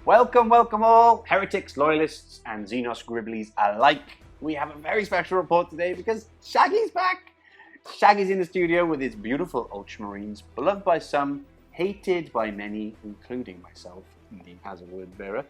Welcome, welcome all, heretics, loyalists, and Xenos Gribblies alike. We have a very special report today because Shaggy's back. Shaggy's in the studio with his beautiful Ultramarines, beloved by some, hated by many, including myself, as a word bearer.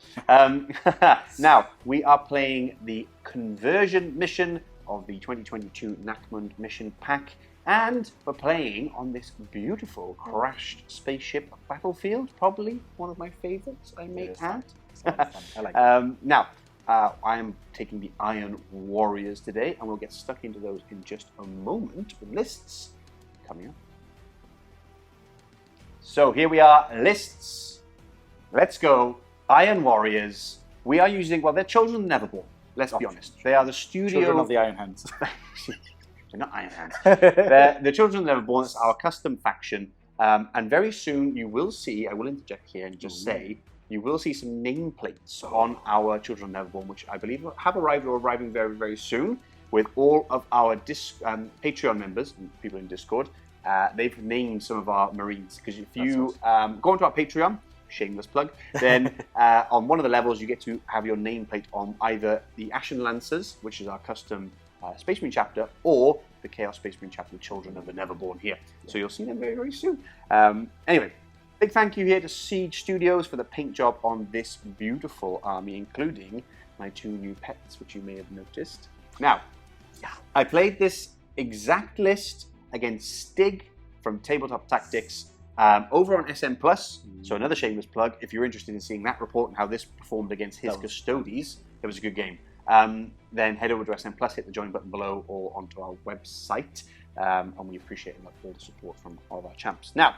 Now, we are playing the conversion mission of the 2022 Daemon mission pack, and we're playing on this beautiful crashed spaceship battlefield, probably one of my favorites, I may add. I like it. Now, I'm taking the Iron Warriors today, and we'll get stuck into those in just a moment with lists coming up. So here we are, lists. Let's go. Iron Warriors. We are using, well, they're children of Neverborn. Let's be honest. They are the studio. Children of the Iron Hands. They're not Iron Hands. They're the children of Neverborn. It's our custom faction. And very soon you will see, I will interject here and just say, you will see some nameplates on our Children of Neverborn, which I believe have arrived or arriving very, very soon, with all of our Patreon members, and people in Discord. They've named some of our Marines, because if you go onto our Patreon, shameless plug, then on one of the levels you get to have your nameplate on either the Ashen Lancers, which is our custom Space Marine chapter, or the Chaos Space Marine chapter, Children of the Neverborn here. So you'll see them very, very soon. Anyway, big thank you here to Siege Studios for the paint job on this beautiful army, including my two new pets, which you may have noticed. Now, I played this exact list against Stig from Tabletop Tactics over on SM Plus. So another shameless plug. If you're interested in seeing that report and how this performed against his Custodes, it was a good game. Then head over to SM Plus, hit the join button below, or onto our website. And we appreciate all the support from all of our champs. Now,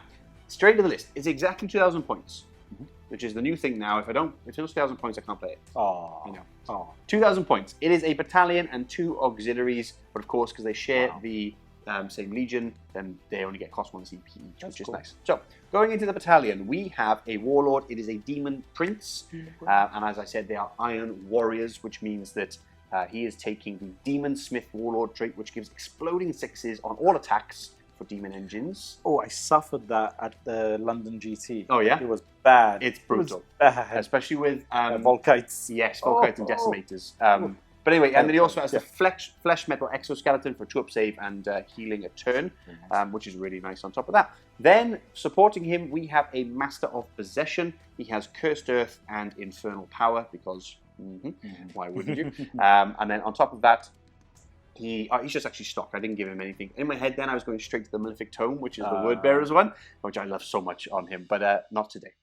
straight to the list. It's exactly 2,000 points, which is the new thing now. If it's 2,000 points, I can't play it. Oh, you know. 2,000 points. It is a battalion and 2 auxiliaries, but of course, because they share the same legion, then they only get cost 1 CP each, which is nice. So, going into the battalion, we have a Warlord. It is a Demon Prince, and as I said, they are Iron Warriors, which means that he is taking the Daemonsmith Warlord trait, which gives exploding 6s on all attacks for demon engines. Oh, I suffered that at the London GT. Oh yeah? It was bad. It's brutal. It was bad. Especially with Volkites. Yes, Volkites and Decimators. But anyway, and then he also has the Fleshmetal Exoskeleton for 2-up save and healing a turn, which is really nice on top of that. Then, supporting him, we have a Master of Possession. He has Cursed Earth and Infernal Power, because why wouldn't you? And then on top of that, he's just actually stock. I didn't give him anything. In my head then, I was going straight to the Malefic Tome, which is the Word Bearer's one, which I love so much on him, but not today.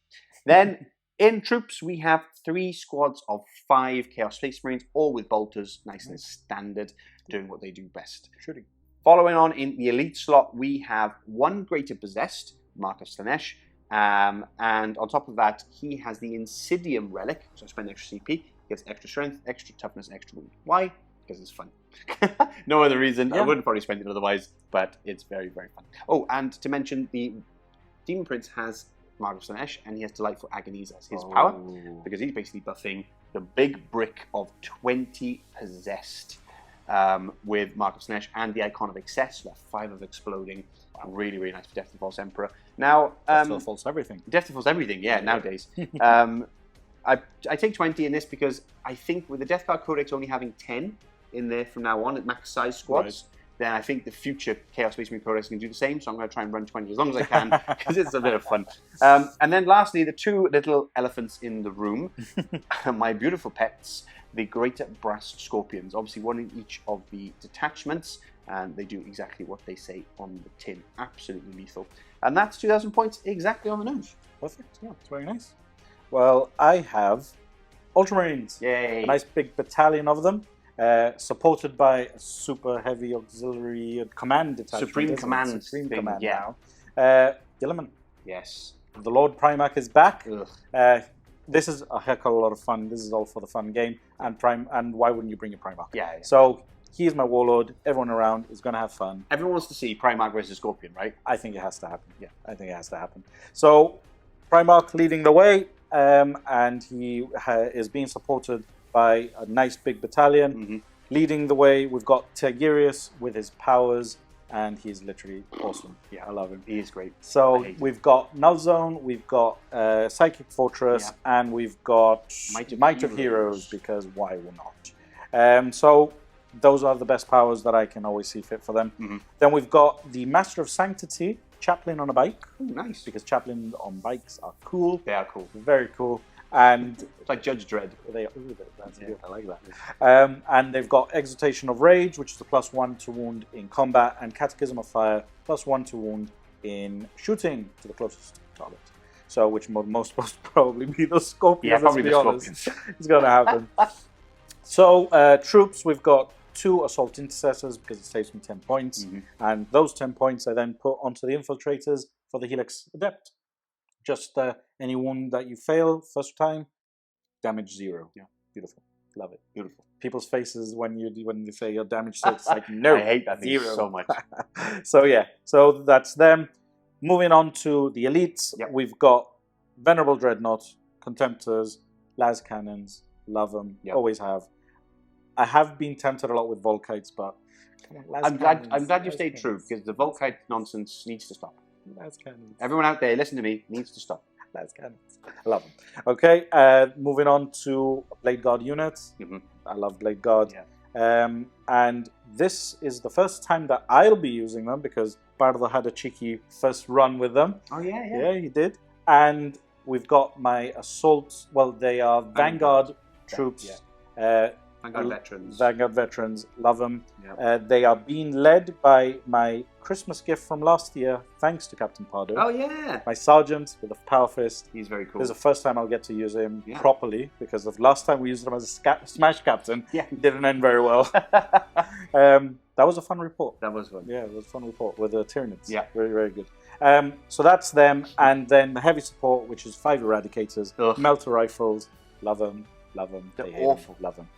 Then, in troops, we have 3 squads of 5 Chaos Space Marines, all with bolters, nice and standard, doing what they do best. Shooting. Following on in the elite slot, we have 1 Greater Possessed, Mark of Slaanesh, and on top of that, he has the Insidium Relic, so I spend extra CP, he gets extra strength, extra toughness, extra wound. Why? Because it's fun. No other reason. I wouldn't probably spend it otherwise, but it's very, very fun. Oh, and to mention, the Demon Prince has Mark of Slaanesh, and he has Delightful Agonies as his power, because he's basically buffing the big brick of 20 possessed with Mark of Slaanesh and the Icon of Excess, so 5 of exploding. Really, really nice for Death to the False Emperor. Now, Death to the False everything. Death to the False everything, nowadays. I take 20 in this because I think with the Death Guard Codex only having 10 in there from now on at max size squads, then I think the future Chaos Space Marine Codex can do the same, so I'm going to try and run 20 as long as I can, because it's a bit of fun. And then lastly, the 2 little elephants in the room, my beautiful pets, the Greater Brass Scorpions, obviously 1 in each of the detachments, and they do exactly what they say on the tin. Absolutely lethal. And that's 2,000 points exactly on the nose. Perfect, yeah, it's very nice. Well, I have Ultramarines. Yay. A nice big battalion of them. Supported by a super heavy auxiliary command detachment. Supreme Command now. Gilliman. Yes. The Lord Primarch is back. This is a heck of a lot of fun. This is all for the fun game. And why wouldn't you bring your Primarch? Yeah. So he's my Warlord. Everyone around is going to have fun. Everyone wants to see Primarch versus Scorpion, right? I think it has to happen. Yeah, I think it has to happen. So Primarch leading the way, and he is being supported by a nice big battalion. Leading the way, we've got Tergirius with his powers and he's literally awesome. Yeah, I love him. He is great. So we've got Null Zone, we've got Psychic Fortress, and we've got Might of Heroes, because why not? So those are the best powers that I can always see fit for them. Then we've got the Master of Sanctity, Chaplain on a bike. Ooh, nice. Because Chaplain on bikes are cool. They are cool. Very cool. And it's like Judge Dredd. That's good. I like that. And they've got Exaltation of Rage, which is a +1 to wound in combat, and Catechism of Fire, +1 to wound in shooting to the closest target. So, which most probably be the Scorpions. Yeah, probably the Scorpions. It's going to happen. So, troops, we've got 2 Assault Intercessors, because it saves me 10 points. And those 10 points I then put onto the Infiltrators for the Helix Adept. Just any wound that you fail first time, damage 0. Yeah, beautiful, love it, beautiful. People's faces when they say you're damage 6, it's like no, I hate that 0 so much. So yeah, so that's them. Moving on to the elites, we've got Venerable Dreadnought, Contemptors, Las Cannons, love them, always have. I have been tempted a lot with Volkites, but I'm glad you stayed true, because the Volkite nonsense needs to stop. Everyone out there, listen to me, needs to stop. I love them. Okay, moving on to Blade Guard units. I love Blade Guard. And this is the first time that I'll be using them, because Bardo had a cheeky first run with them. Oh, yeah. Yeah, he did. And we've got my Assault, well, they are Vanguard troops. Vanguard veterans, love them. They are being led by my Christmas gift from last year, thanks to Captain Pardo. Oh yeah, my sergeant with a power fist. He's very cool. This is the first time I'll get to use him properly, because the last time we used him as a smash captain, it didn't end very well. That was a fun report. That was fun. Yeah, it was a fun report with the Tyranids. Yeah, very, very good. So that's them, and then the heavy support, which is 5 Eradicators, Melter Rifles, love them, love them. They're awful. Love them.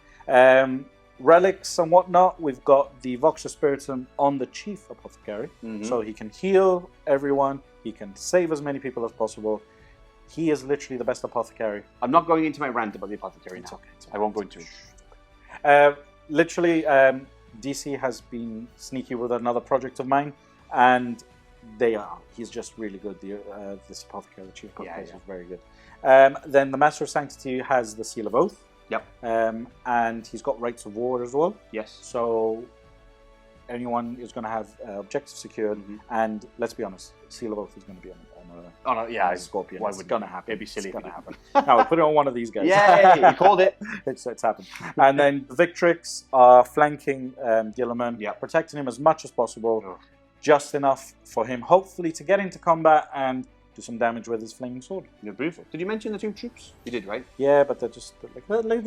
Relics and whatnot, we've got the Voxer Spiritum on the Chief Apothecary, so he can heal everyone, he can save as many people as possible. He is literally the best apothecary. I'm not going into my rant about the apothecary now. It's okay. I won't go into it. Literally, DC has been sneaky with another project of mine, and he's just really good. This apothecary, the Chief Apothecary, is very good. Then the Master of Sanctity has the Seal of Oath. And he's got Rights of War as well. Yes. So anyone is going to have objectives secured, and let's be honest, Seal of Oath is going to be on a Scorpion. Why would it going to happen? It'd be silly. It's going to happen. Now we'll put it on one of these guys. Yay! You called it. It's happened. And then the Victrix are flanking Gilliman, protecting him as much as possible, just enough for him, hopefully, to get into combat and do some damage with his flaming sword. You're beautiful. Did you mention the 2 troops? You did, right? Yeah, but they're just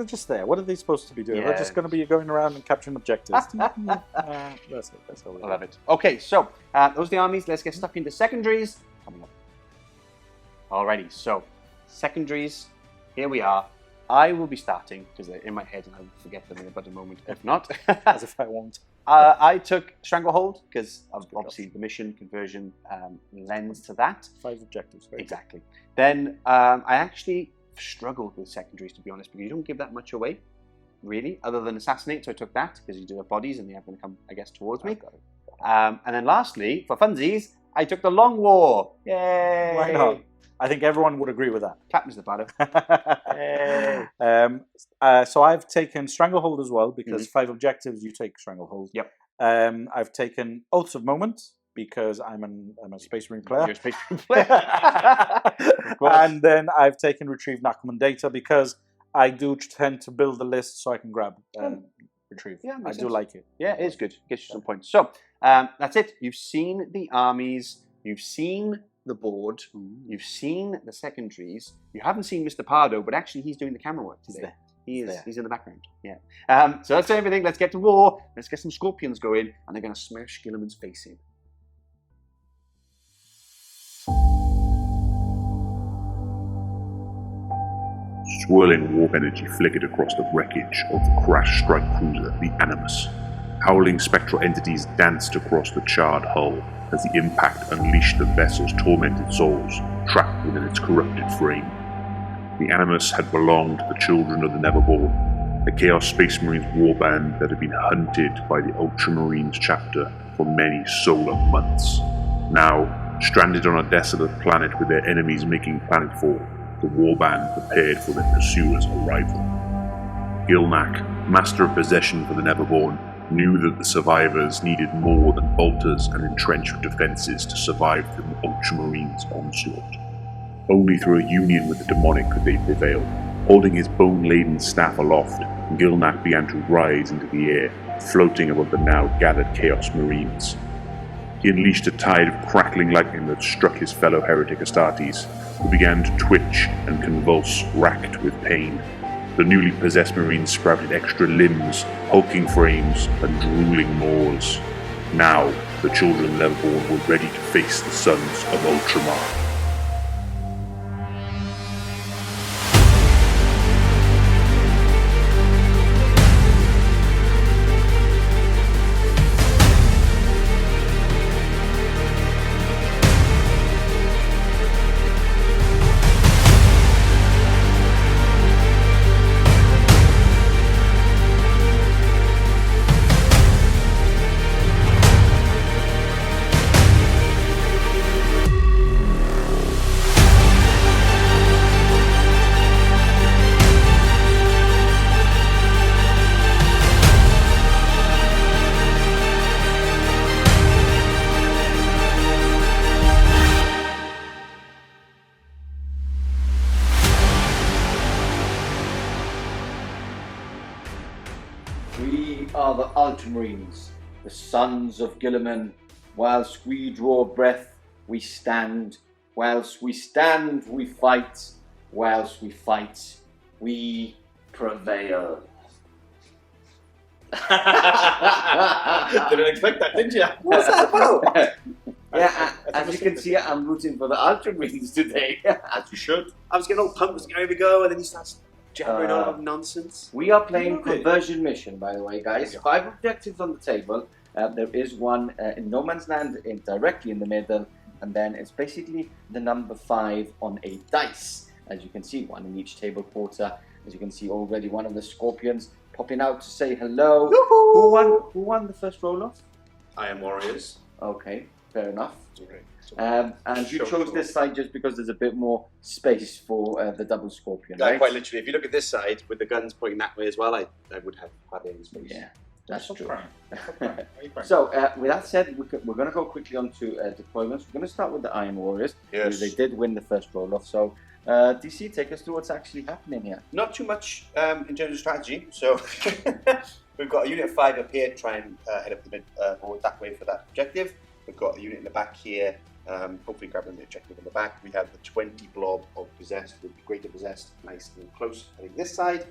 just there. What are they supposed to be doing? We're just going to be going around and capturing objectives. That's it. That's all. I love it. Okay, so those are the armies. Let's get stuck into secondaries. Coming up. Alrighty, so secondaries. Here we are. I will be starting because they're in my head and I'll forget them in about a moment. If not, as if I won't. I took Stranglehold because obviously the mission conversion lends to that. 5 objectives. Exactly. Then I actually struggled with secondaries, to be honest, because you don't give that much away, really, other than Assassinate. So I took that because you do have bodies and they are going to come, I guess, towards me. And then lastly, for funsies, I took the Long War. Yay! Why not? I think everyone would agree with that. Clap, Mr. Bardo. So I've taken Stranglehold as well, because 5 objectives, you take Stranglehold. Yep. I've taken Oaths of Moment, because I'm a Space Marine player. You're a Space Marine player. And then I've taken Retrieve Nakamon Data, because I do tend to build the list so I can grab Retrieve. Yeah, I do like it. Yeah, it is good. Gets you some points. So that's it. You've seen the armies. You've seen the board. You've seen the secondaries. You haven't seen Mr. Pardo, but actually he's doing the camera work today. He's in the background. Yeah. So that's everything. Let's get to war. Let's get some Scorpions going, and they're going to smash Gilliman's face in. Swirling warp energy flickered across the wreckage of the crashed strike cruiser, the Animus. Howling spectral entities danced across the charred hull as the impact unleashed the vessel's tormented souls, trapped within its corrupted frame. The Animus had belonged to the children of the Neverborn, a Chaos Space Marines warband that had been hunted by the Ultramarines chapter for many solar months. Now, stranded on a desolate planet with their enemies making planetfall, the warband prepared for their pursuers' arrival. Gilnak, master of possession for the Neverborn, knew that the survivors needed more than bolters and entrenched defences to survive the Ultramarines' onslaught. Only through a union with the demonic could they prevail. Holding his bone-laden staff aloft, Gilnak began to rise into the air, floating above the now gathered Chaos Marines. He unleashed a tide of crackling lightning that struck his fellow heretic Astartes, who began to twitch and convulse, racked with pain. The newly possessed Marines sprouted extra limbs, hulking frames, and drooling maws. Now, the children of Neverborn were ready to face the sons of Ultramar. We are the Ultramarines, the sons of Guilliman. Whilst we draw breath, we stand. Whilst we stand, we fight. Whilst we fight, we prevail. Didn't expect that, did you? What's that about? Yeah, as you can see, I'm rooting for the Ultramarines today. As you should. I was getting all pumped, here we go, and then he starts jabbering on about nonsense. We are playing Lovely. conversion mission, by the way, guys. 5 objectives on the table. There is one in no man's land, directly in the middle, and then it's basically the number 5 on a dice. As you can see, one in each table quarter. As you can see already, one of the scorpions popping out to say hello. Who won the first roll off? Iron Warriors. Okay, fair enough. Okay. And you chose this side just because there's a bit more space for the double scorpion, Yeah, right? quite literally. If you look at this side with the guns pointing that way as well, I would have had any space. Yeah, that's true. Right. So, with that said, we're going to go quickly on to deployments. We're going to start with the Iron Warriors. Yes. Because they did win the first roll-off. So, DC, take us through what's actually happening here. Not too much in terms of strategy. So we've got a unit of 5 up here, try and head up the mid board that way for that objective. We've got a unit in the back here, hopefully grabbing the objective in the back. We have the 20 blob of possessed with the greater possessed, nice and close heading this side.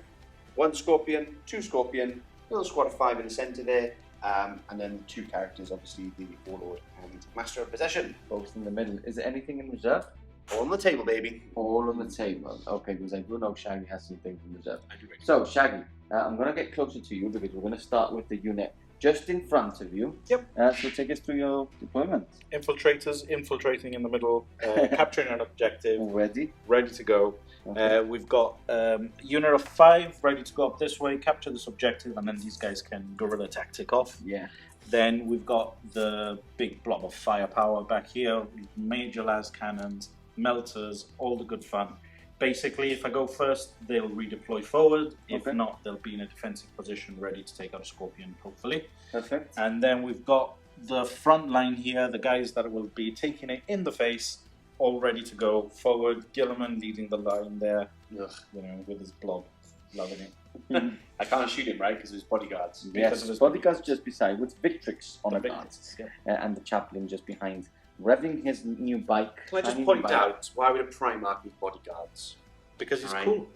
1 scorpion, 2 scorpion, little squad of 5 in the centre there, and then 2 characters, obviously the Warlord and Master of Possession. Both in the middle. Is there anything in reserve? All on the table, baby. All on the table. Okay, because I do know Shaggy has some things in reserve. So, Shaggy, I'm going to get closer to you because we're going to start with the unit just in front of you. Yep. So take us through your deployment. Infiltrators infiltrating in the middle, capturing an objective, Ready? ready to go. Okay. We've got a unit of 5 ready to go up this way, capture this objective, and then these guys can guerrilla tactic off. Yeah. Then we've got the big blob of firepower back here, major las cannons, melters, all the good fun. Basically, if I go first, they'll redeploy forward. If Okay. not, they'll be in a defensive position, ready to take out a scorpion, hopefully. Perfect. And then we've got the front line here, the guys that will be taking it in the face, all ready to go forward. Gilliman leading the line there, with his blob, loving it. I can't shoot him, right? Because of his bodyguards. Yes, bodyguard's just beside with Victrix on The a guard, Victrix, yeah. and the chaplain just behind, revving his new bike. Can I just tiny point bike. out why would a Primarch need bodyguards? Because it's Right. cool.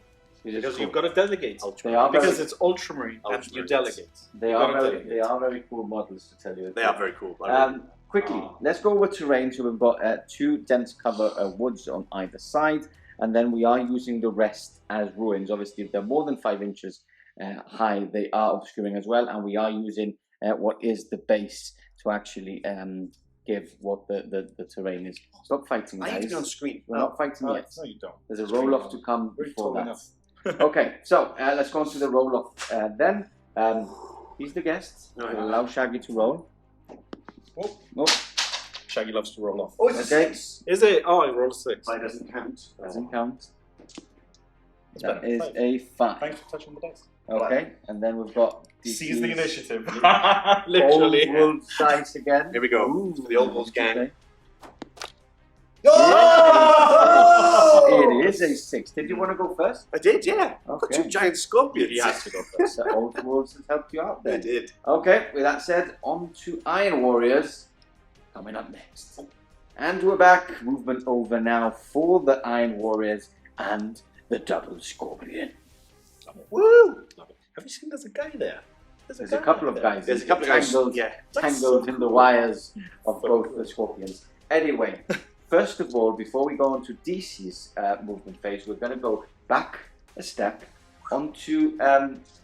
It is Because cool. you've got to delegate. They are Because very, it's Ultramarine and you Ultramarines. delegate. they You've are got to very, delegate. they are very cool models to tell you. the They truth. are very cool. Quickly, let's go over terrain. So we've got 2 dense cover woods on either side, and then we are using the rest as ruins. Obviously, if they're more than 5 inches high, they are obscuring as well, and we are using what is the base to actually give what the terrain is. Stop fighting, I have to guys. be on screen. We're not fighting Oh, yet. no, you don't. There's a roll-off to come We're before tall that. enough. Okay, so let's go on to the roll-off then. He's the guest. All right. We'll allow Shaggy to roll. Oh, Oh, Shaggy loves to roll off. Oh, it's a okay. 6. Is it? Oh, I rolled a 6. That doesn't count. Doesn't count. It's That better. is 5. a 5. Thanks for touching the dice. Okay, and then we've got Seize the initiative. Old Literally. Wolves dice again. Here we go. Ooh, For the Old Wolves gang. okay. Oh! It is a 6. Did you want to go first? I did, yeah. I've got Okay. 2 giant scorpions. He has to go first. The Old Wolves has helped you out I there. did. Okay, with that said, on to Iron Warriors. Coming up next. And we're back. Movement over now for the Iron Warriors and the Double Scorpion. Woo! Have you seen there's a guy there? There's a couple of guys. There's a couple of guys. Tangled, Yeah. tangled in the wires of both the Scorpions. Anyway, first of all, before we go on to DC's movement phase, we're going to go back a step onto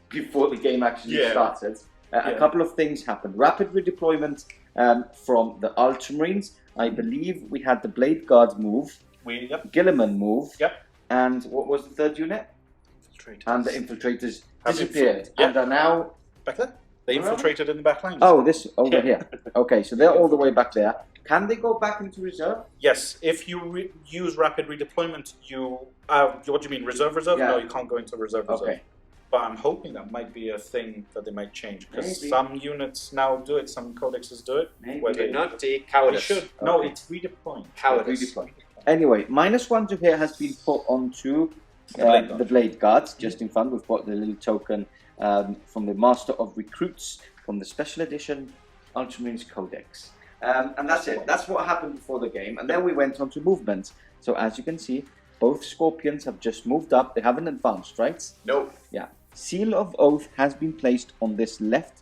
before the game actually started. A couple of things happened. Rapid redeployment from the Ultramarines. I believe we had the Blade Guard move, Gilliman move, and what was the third unit? And the Infiltrators disappeared and are now... Back there? They infiltrated in the back lines. Oh, this over here. Okay, so they're all the way back there. Can they go back into reserve? Yes, if you use rapid redeployment, you... what do you mean, reserve? Yeah. No, you can't go into reserve. Okay. But I'm hoping that might be a thing that they might change, because Maybe. some units now do it, some codexes do it. Maybe. Where they Not the They cowardice. should. No, Okay. it's redeploying. Cowardice. Redeploy. Anyway, -1 to hit has been put onto Blade Guard. the Blade Guards, just in front. We've got the little token from the Master of Recruits from the Special Edition Ultramarines Codex. And that's it. That's what happened before the game. And then we went on to movement. So as you can see, both Scorpions have just moved up. They haven't advanced, right? No. Yeah. Seal of Oath has been placed on this left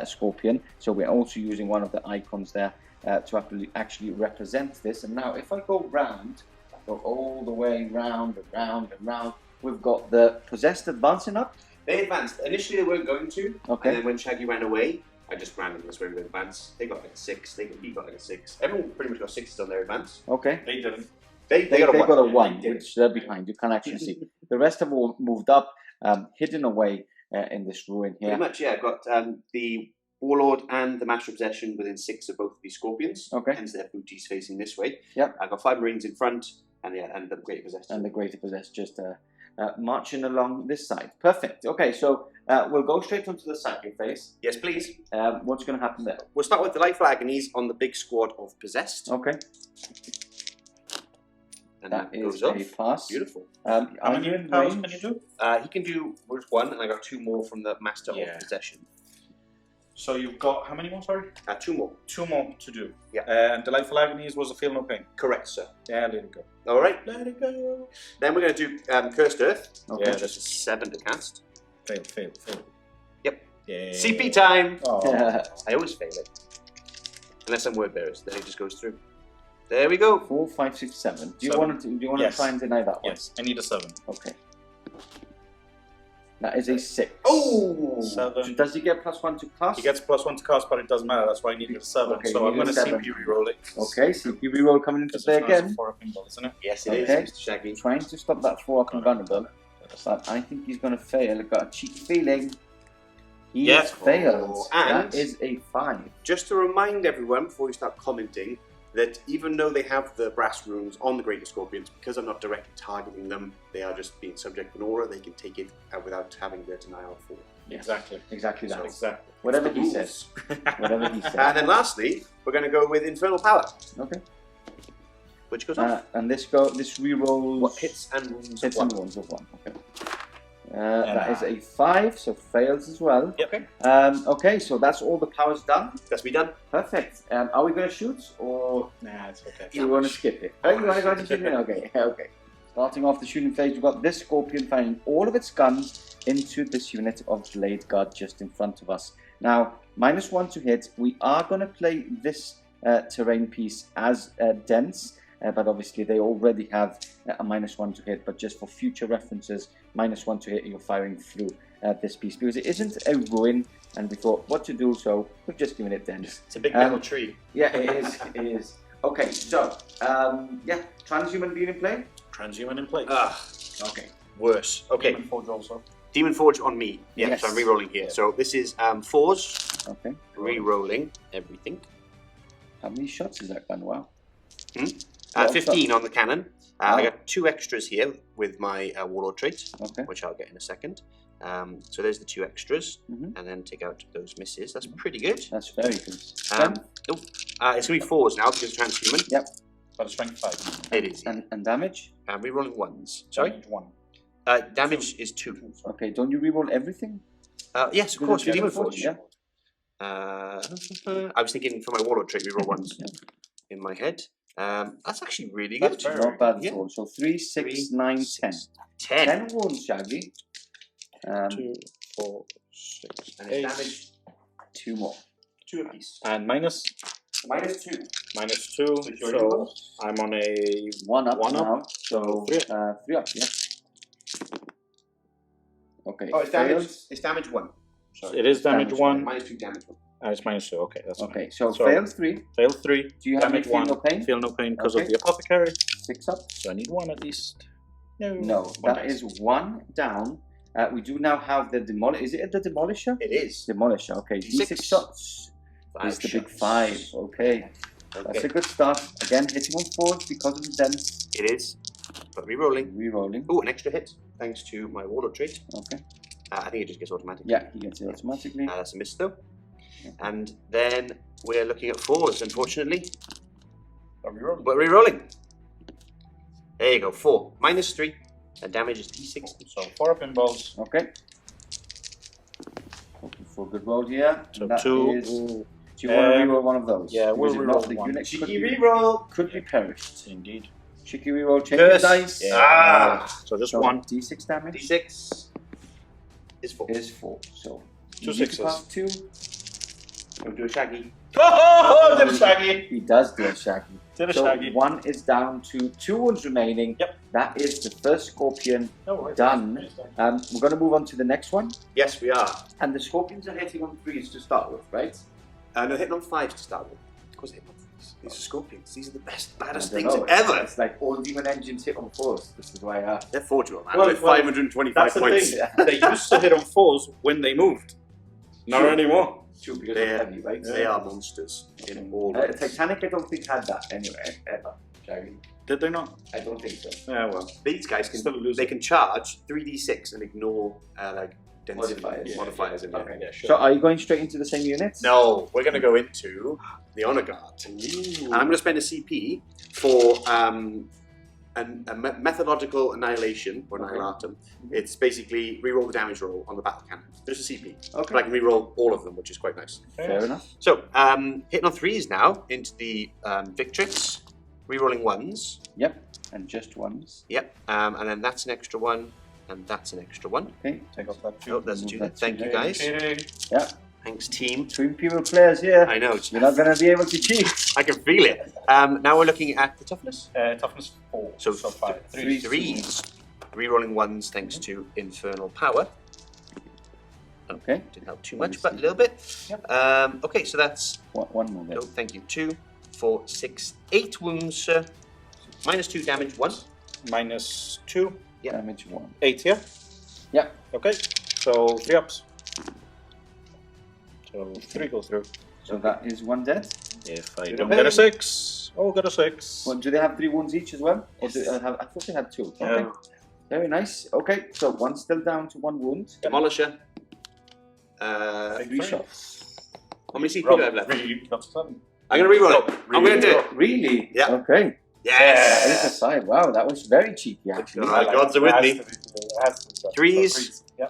Scorpion. So we're also using one of the icons there to actually represent this. And now if I go round, go all the way round and round and round, we've got the Possessed advancing up. They advanced. Initially, they weren't going to. Okay. And then when Shaggy ran away, I just ran them this way with advance. They got like a 6. He got like a 6. Everyone pretty much got 6s on their advance. Okay. They didn't. They They got a 1. got a 1, They did. which they're behind. You can actually see. The rest have all moved up, hidden away in this ruin Pretty here. much, yeah. I've got the Warlord and the Master of Possession within 6 of both of these Scorpions. Okay. Hence their booties facing this way. Yep. I've got 5 Marines in front and the Great Possessed. And the Greater Possessed just marching along this side. Perfect. Okay, so we'll go straight onto the cycling phase. Yes, please. What's going to happen there? We'll start with the Delightful Agonies on the big squad of Possessed. Okay. And That that is goes off. a pass. Beautiful. How Are many you in powers range? can you do? He can do just 1, and I got 2 more from the Master Yeah. of Possession. So you've got, how many more, sorry? 2 more. 2 more to do. Yeah. And Delightful Agonies was a Feel No Pain. Correct, sir. Yeah, let it go. All right, let it go. Then we're going to do Cursed Earth. Okay. Yeah, Just a 7 to cast. Fail. Yep. Yeah. CP time. Oh. I always fail it. Unless I'm word bearers, then it just goes through. There we go. 4, 5, 6, 7. Do you 7. want to Yes. try and deny that one? Yes, I need a 7. Okay. That is a 6. Oh! 7. Does he get +1 to cast? He gets +1 to cast, but it doesn't matter. That's why I needed a 7. Okay, so you I'm going need to a 7. CP reroll it. Okay, CP reroll coming into Because play it's nice again. for a pinball, isn't it? Yes, it Okay. is, Mr. Shaggy. Trying to stop that 4-up and vulnerable, but I think he's going to fail. I've got a cheeky feeling. He Yeah. has failed. Oh, and- that is a 5. Just to remind everyone before we start commenting that even though they have the brass runes on the Greater Scorpions, because I'm not directly targeting them, they are just being subject to an aura, they can take it without having their denial for. Exactly. Exactly that. Exactly. Whatever he Rules. says. Whatever he says. And then lastly, we're going to go with Infernal Power, Okay. which goes off. And this rerolls What hits and wounds hits of and 1. wounds of 1. Okay. That is a 5, so fails as well. Yep. Okay, so that's all the powers done. That's me done. Perfect. Are we going to shoot or Nah, it's okay. do you want to skip it? Oh, you want to go to shooting? Okay, okay. Starting off the shooting phase, we've got this Scorpion firing all of its guns into this unit of Blade Guard just in front of us. Now, -1 to hit. We are going to play this terrain piece as dense, but obviously they already have a -1 to hit, but just for future references, -1 to hit, you're firing through this piece, because it isn't a ruin, and we thought what to do, so we've just given it dense. It's a big metal tree. Yeah, it is, it is. Okay, so, yeah, Transhuman being in play? Transhuman in place. Ugh, Okay. worse. Okay, Demon Forge also. Demon Forge on me. Yeah, Yes. so I'm re-rolling here. So this is 4s, Okay. re-rolling everything. How many shots is that gun? Wow. 15 on the cannon. I Wow. got 2 extras here with my Warlord trait, Okay. which I'll get in a second. So there's the 2 extras, Mhm. and then take out those misses. That's pretty good. That's very good. Um, it's going to be 4s now because of transhuman. Yep. Got a strength 5. It is. And damage? Rerolling 1s. Sorry? Damage 1. Damage is 2. Okay, don't you reroll everything? Yes, of Because course. it's We do different, Forge. yeah. I was thinking for my Warlord trait, reroll 1s in my head. That's actually really good. That's very Not bad at Yeah. all. So 3, 6, 9, 10. 10. 10 wounds, Shaggy. 2, 4, 6, And 8. it's damage 2 more. 2 apiece. And minus? Minus 2. Minus 2. So you're So equal? I'm on a 1 up One up. now. So 3 3 up, yeah. Okay. Oh, it's damage. fails. It's damage 1. Sorry. It is damage Damage 1. Minus 2 damage 1. And it's minus 2. Okay, that's Okay, fine. so So- fail 3. Fail 3. Do you have any Damage feel 1. no pain? Feel no pain because Okay. of the apothecary. 6 up. So I need 1 at least. No. No, One that dice. is 1 down. We do now have the demolish. Is it the demolisher? It is. Demolisher. Okay, D6 D6 shots. 5 Is the big shots. 5. Okay, that's Okay. a good start. Again, hitting on 4s because of the dents. It is. But rerolling. Rerolling. Oh, an extra hit thanks to my Warlord trait. Okay. I think it just gets automatic. Yeah, he gets it automatically. That's a miss though. And then we're looking at 4s, unfortunately. But rerolling. There you go. 4. Minus 3. And damage is D6. So 4 up in balls. Okay. Hoping for a good roll here. So And that 2. is- do you want to reroll one of those? yeah, we'll Because if reroll not, the one. unit Cheeky reroll. could be perished. Indeed. Cheeky reroll. Check your dice. Yeah. Ah. So just So 1. D6 damage D6 is 4. is 4. So 2 you need to sixes. pass 2. We'll do a Shaggy. Oh, did a Shaggy. He does do a Shaggy. Did a So Shaggy. 1 is down to 2 wounds remaining. Yep. That is the first scorpion No worries. done. We're going to move on to the next one. Yes, we are. And the scorpions are hitting on 3s to start with, right? No, hitting on 5s to start with. Of course, hitting on 3s. These are scorpions. These are the best, baddest I don't things know, ever. It's like all demon engines hit on 4s. This is why I asked. They're forgeable, man. Well, With well, 525 That's the points. thing. They used to hit on 4s when they moved. Not Sure. anymore. True, because They're- of heavy, right? They are monsters in all ways. Titanic, I don't think had that anyway. Ever. Shaggy. Did they not? I don't think so. Yeah, well. These guys can Still a loser. they can charge 3d6 and ignore like density Modifiers. modifiers in there. Okay. Yeah, sure. So are you going straight into the same units? No, we're going to go into the Honor Guard, and I'm going to spend a CP for a methodological annihilation or annihilatum. It's basically reroll the damage roll on the battle cannon. There's a CP, Okay. but I can reroll all of them, which is quite nice. Fair enough. So hitting on 3s now into the Victrix, rerolling 1s. Yep. And just 1s. Yep, and then that's an extra 1, and that's an extra 1. Okay. Take off that Oh, there's a Move 2. that Thank two you, there. guys. Yeah. Thanks, team. 2 Imperial players here. I know. You're not going to be able to cheat. I can feel it. Now we're looking at the toughness. Toughness 4. So 5. 3 threes. Rerolling 1s thanks to Infernal Power. Okay. Didn't help too much, but a little bit. Yep. Okay, so that's. One more No, then. thank you. 2, 4, 6, 8 wounds, sir. Minus 2 damage, 1. Minus 2. Yeah. Damage 1. 8, yeah? Yeah. Okay. So 3 ups. So 3 go through. So that is 1 dead. If I You're don't okay. get a 6. Oh, got a 6. Well, do they have 3 wounds each as well? Or do, I thought they had 2. Okay. Yeah. Very nice. Okay, so 1 still down to 1 wound. Demolisher. 3 shots. How many CP do I have left? Really got 7. I'm going to reroll it. I'm going to do it. Really? Yeah. Okay. Yes! That is a side. Wow, that was very cheeky actually. My gods are with me. 3s. Yeah.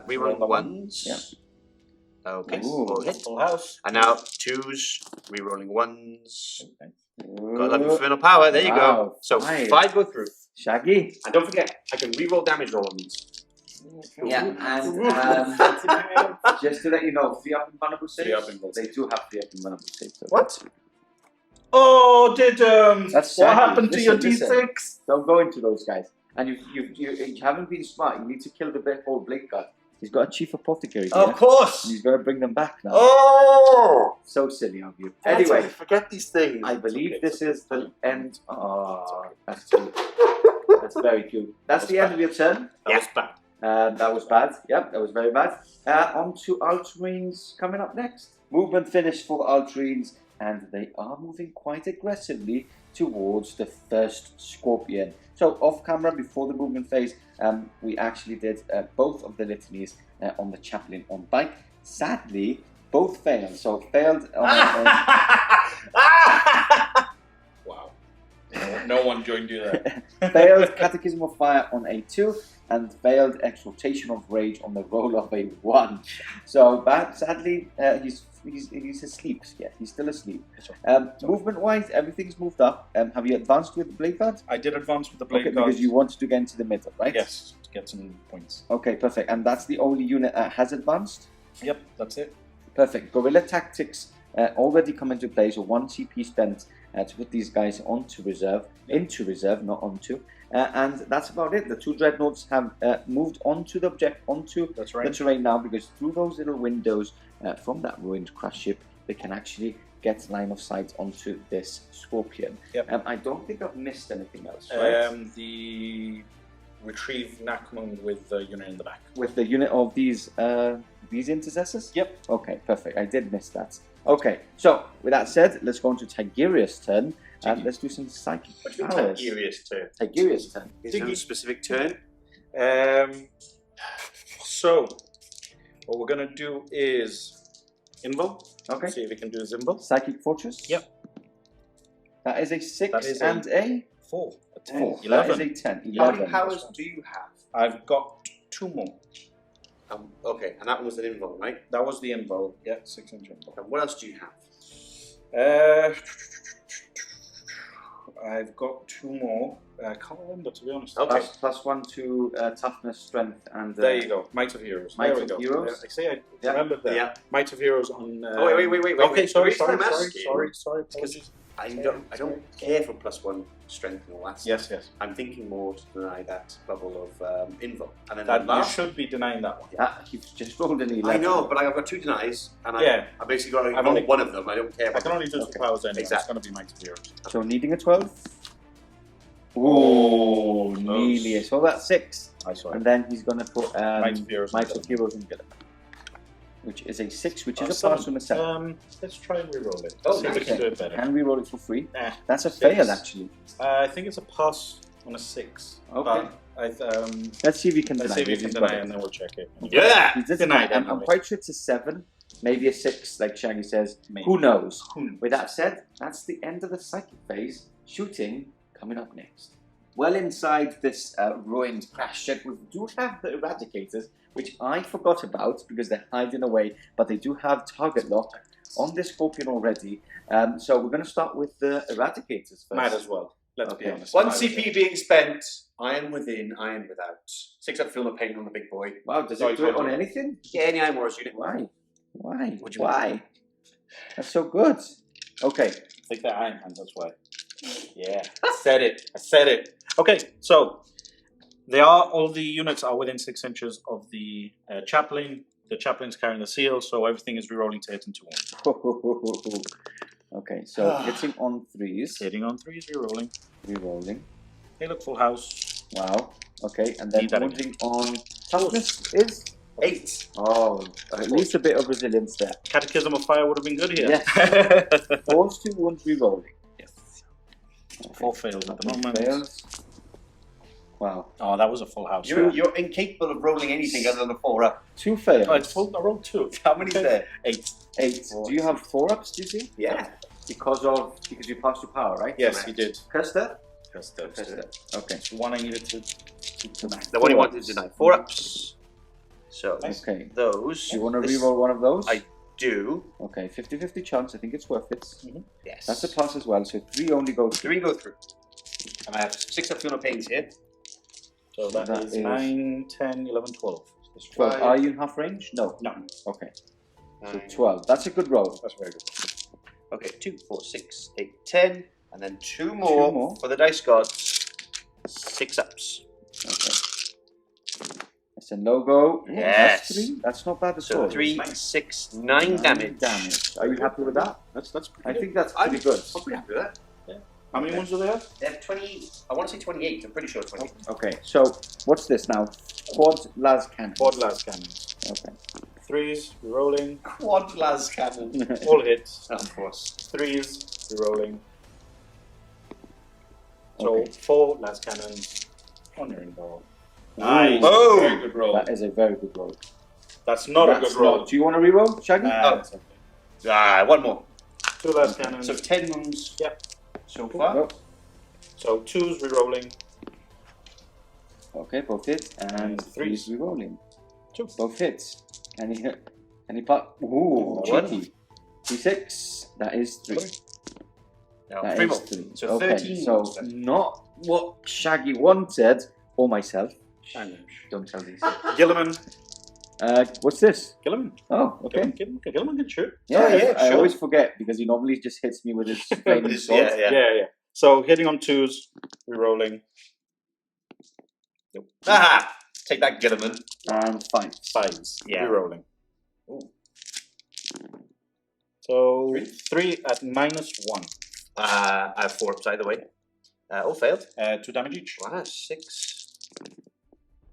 Rerolling Roll the 1s. Yeah. Okay. Ooh. Full hit. Full house. And now 2s. Rerolling 1s. Ooh. Got 11 Infernal Power. There you go. Wow, So 5. 5 go through. Shaggy. And don't forget, I can reroll damage roll on these. Yeah, and just to let you know, 3 up in vulnerable saves. 3 up in vulnerable They do have 3 up in vulnerable saves. So What? Oh, did That's what shaggy. happened to your Listen, D6? don't go into those guys. And you haven't been smart. You need to kill the whole Blake guy. He's got a chief apothecary here. Of course! And he's going to bring them back now. Oh! So silly of you. That's why I Anyway, forget these things. I believe this is the end. Oh, that's cute. That's very cute. That's the end of your turn. That was bad. That was bad. Yep, that was very bad. On to Ultramarines coming up next. Movement finish for the Ultramarines. and they are moving quite aggressively towards the first Scorpion. So off camera, before the movement phase, we actually did both of the litanies on the Chaplain on bike. Sadly, both failed. So failed on Wow. No one joined you there. failed Catechism of Fire on a 2 and failed Exaltation of Rage on the roll of a 1. So sadly, he's asleep. Yeah, he's still asleep. Movement wise, everything's moved up. Have you advanced with the blade guard? I did advance with the blade Okay, guard. because you wanted to get into the middle, right? Yes, to get some points. Okay, perfect. And that's the only unit that has advanced? Yep, that's it. Perfect. Guerrilla tactics already come into play, so 1 CP spent to put these guys into reserve, not onto. And that's about it. The 2 dreadnoughts have moved onto the the terrain now, because through those little windows from that ruined crash ship, they can actually get line of sight onto this Scorpion. Yep. I don't think I've missed anything else, right? The retrieve Nakman with the unit in the back. With the unit of these intercessors? Yep. Okay, perfect. I did miss that. Okay, so with that said, let's go on to Tigerius' turn. And let's do some psychic powers. Tigerius turn. Tigerius' turn. Is there a specific turn? So, what we're going to do is Invul. Okay. See if we can do Invul. Psychic Fortress? Yep. That is a 6 That is and a 4. A 10. 4. 11. That is a 10. How 11. many powers do you have? I've got 2 more. Okay, and that one was an invul, right? That was the Invul. Yeah, 6 inch Invul. And what else do you have? I've got 2 more. I can't remember, to be honest. Okay. Plus 1 to toughness, strength, and... There you go. Might of Heroes. Might There we of go. Heroes. I say I Yeah. remembered that. Yeah. Might of Heroes on... Oh, wait. Okay, sorry. The reason I'm asking- Sorry. Apologies. I don't care for +1 strength and all that stuff. Yes. I'm thinking more to deny that bubble of invul. And then That the you last... should be denying that one. Yeah, you've just rolled an 11. I know, but I've got 2 denies, and Yeah. I basically got to I've ignore only- one of them. I don't care I about can only do Okay. 2 powers anyway. Exactly. It's going to be Might of Heroes. So needing a 12. Oh, nearly. So that's 6. I saw And it. then he's going to put Might of Heroes. Might of Heroes and Gillip, which is a 6, which is a Seven. pass from a 7. Let's try and reroll it. Oh, See if we can okay. do it better. Can we roll it for free? Nah, That's a 6. fail, actually. I think it's a pass on a 6. Okay. But Let's see if we can let's deny see if we it. can He's deny got it and then we'll check it. Yeah! He did Denied deny. I'm anyway. quite sure it's a 7, maybe a 6, like Shaggy says. Maybe. Who knows? Who knows? With that said, that's the end of the psychic phase. Shooting coming up next. Well inside this ruined crash ship, we do have the Eradicators, which I forgot about because they're hiding away, but they do have target lock on this Scorpion already. So we're going to start with the Eradicators first. Might as well. Let's Okay. be honest. 1 Might as CP being spent. Iron within, iron without. 6 up feel no pain on the big boy. Wow, does No, it you do it can't on do it. anything? Yeah, any Iron Wars unit. Why? Why? What do you Why? That's so good. Okay. well. Take that Iron Hand, that's why. Yeah, I said it. Okay, so all the units are within 6 inches of the chaplain. The chaplain's carrying the seal, so everything is rerolling to hit into 1. Okay, so hitting on 3s. Hitting on 3s, rerolling. Rerolling. Hey, look, full house. Wow. Okay, and then Need that wounding on toughness is 8. oh, at least a bit of resilience there. Catechism of Fire would have been good here. Yes. Force to wound rerolling. Yes. 4 fails at the moment. Fails. Wow. Oh, that was a full house. You're incapable of rolling anything other than a 4 up. 2 fails. Oh, it's full. I rolled 2. How many's there? 8. 8. Do you have 4 ups, do you see? Yeah. Because you passed your power, right? Yes, he did. Custer? Custer. Okay. It's one I needed to deny. The one he 4 wanted ups. to deny. 4 ups. So, Okay. those. Do you want to this reroll one of those? I do. Okay, 50-50 chance. I think it's worth it. Yes. That's a pass as well, so 3 only go through. 3 go through. And I have 6 up feel no pains here. So that is 9, 10, 11, 12. 12. Five. Are you in half range? No. No. Okay. So 9. 12. That's a good roll. That's very good. Okay, 2, 4, 6, 8, 10. And then 2 more, more. for the dice gods. 6 ups. Okay. That's a logo. Oh, Yes. That's 3. That's not bad at So all. 3, Nice. 6, 9 damage. Are you happy with that? That's pretty I good. think that's I'm pretty good. pretty happy with that. How many ones do they have? They have 20, I want to say 28, I'm pretty sure 28. Okay, so what's this now? Quad las cannon. Quad las cannons. Okay. 3s, re-rolling. Quad las cannon. All hits. Of course. 3s, re-rolling. So Okay. 4 las cannons on your ball. Nice. Boom. Very good roll. That is a very good roll. That's not a good roll. Do you want to re-roll, Shaggy? That's okay. One more. 2 las cannons. So 10 wounds. Yep. So far. Go. So 2s re-rolling. Okay, both hits, and And 3s re-rolling. 2. Both hits. Any part? Ooh, One. cheeky. D6. That is 3. No, That 3 is more. 3. So okay, 13 so wounds then. not what Shaggy wanted, or myself. Don't tell these. Gilliman. What's this? Gilliman. Oh, okay. Gilliman can shoot. Yeah, yeah, I sure. always forget because he normally just hits me with his flaming sword. Yeah. So hitting on 2s, re-rolling. Aha! Take that, Gilliman. And 5. 5s, Yeah. re-rolling. Ooh. So 3 at -1. I have 4 upside the way. All failed. 2 damage each. Wow, 6.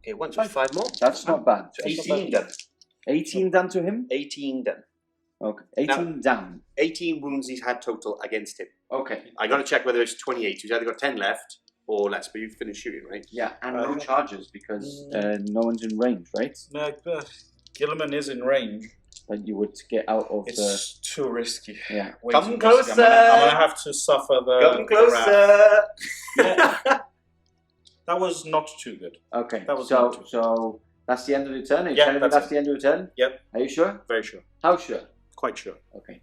Okay, 1, so 5 more. That's not bad. So 18 done. 18 done to him? 18 done. Okay. 18 down. 18 wounds he's had total against him. Okay. I got to check whether it's 28. He's either got 10 left or less, but you've finished shooting, right? Yeah, and no charges because no one's in range, right? No, Gilliman is in range. That you would get out of It's too risky. the. Yeah. Way Come too risky. closer. I'm gonna have to suffer the. Come the closer. wrath. That was not too good. Okay. That was so not too- so that's the end of the turn. Are you Yeah, telling me that's that's it. the end of the turn? Yep. Are you sure? Very sure. How sure? Quite sure. Okay.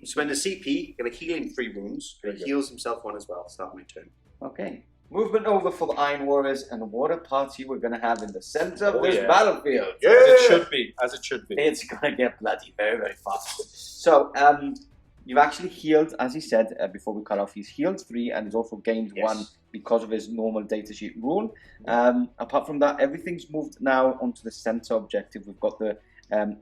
Spend a CP, going to heal him 3 wounds. Very He good. heals himself 1 as well. Start my turn. Okay. Movement over for the Iron Warriors and what a party we're going to have in the center of Oh, this yeah. battlefield. As it should be. As it should be. It's going to get bloody very, very fast. So, you've actually healed, as he said before we cut off, he's healed 3 and he's also gained Yes. 1 because of his normal datasheet rule. Apart from that, everything's moved now onto the center objective. We've got the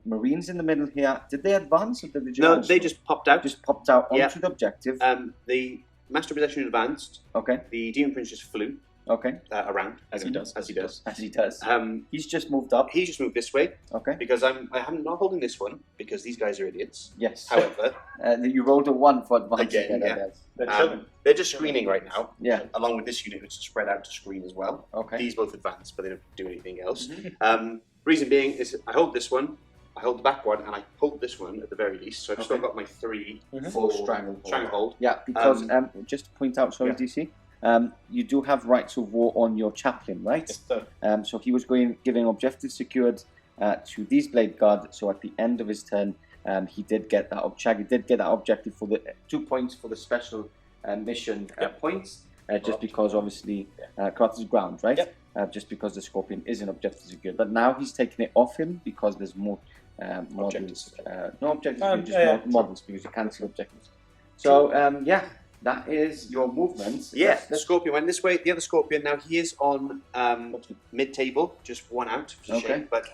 Marines in the middle here. Did they advance or did they just No, also- they just popped out. just popped out onto Yeah. the objective? The Master Possession advanced. Okay, The Demon Prince just flew okay. around, as he does. As he does. Um, He's just moved up. he's just moved this way Okay. because I'm not holding this one because these guys are idiots. Yes. However, You rolled a 1 for advantage. Again, there, yeah. that's- they're just screening right now. Yeah. Along with this unit, which is spread out to screen as well. Okay. These both advance, but they don't do anything else. Mm-hmm. Reason being is I hold this one, I hold the back one, and I hold this one at the very least. So I've still Okay. got my 3 For for stranglehold. stranglehold. Yeah, because just to point out, sorry, Yeah. DC, you do have rights of war on your chaplain, right? So he was giving objectives secured to these Blade Guard. So at the end of his turn, he did get that. Shaggy did get that objective for the 2 points for the special mission points. Just because obviously corrupted ground, right? Yep. Just because the Scorpion is an objective secured, but now he's taken it off him because there's more models. No objectives, just models because you cancel objectives. So yeah, that is your movement. Yeah, Let's- the Scorpion went this way. The other Scorpion now he is on mid-table, just 1 out, which is a Okay. shame. But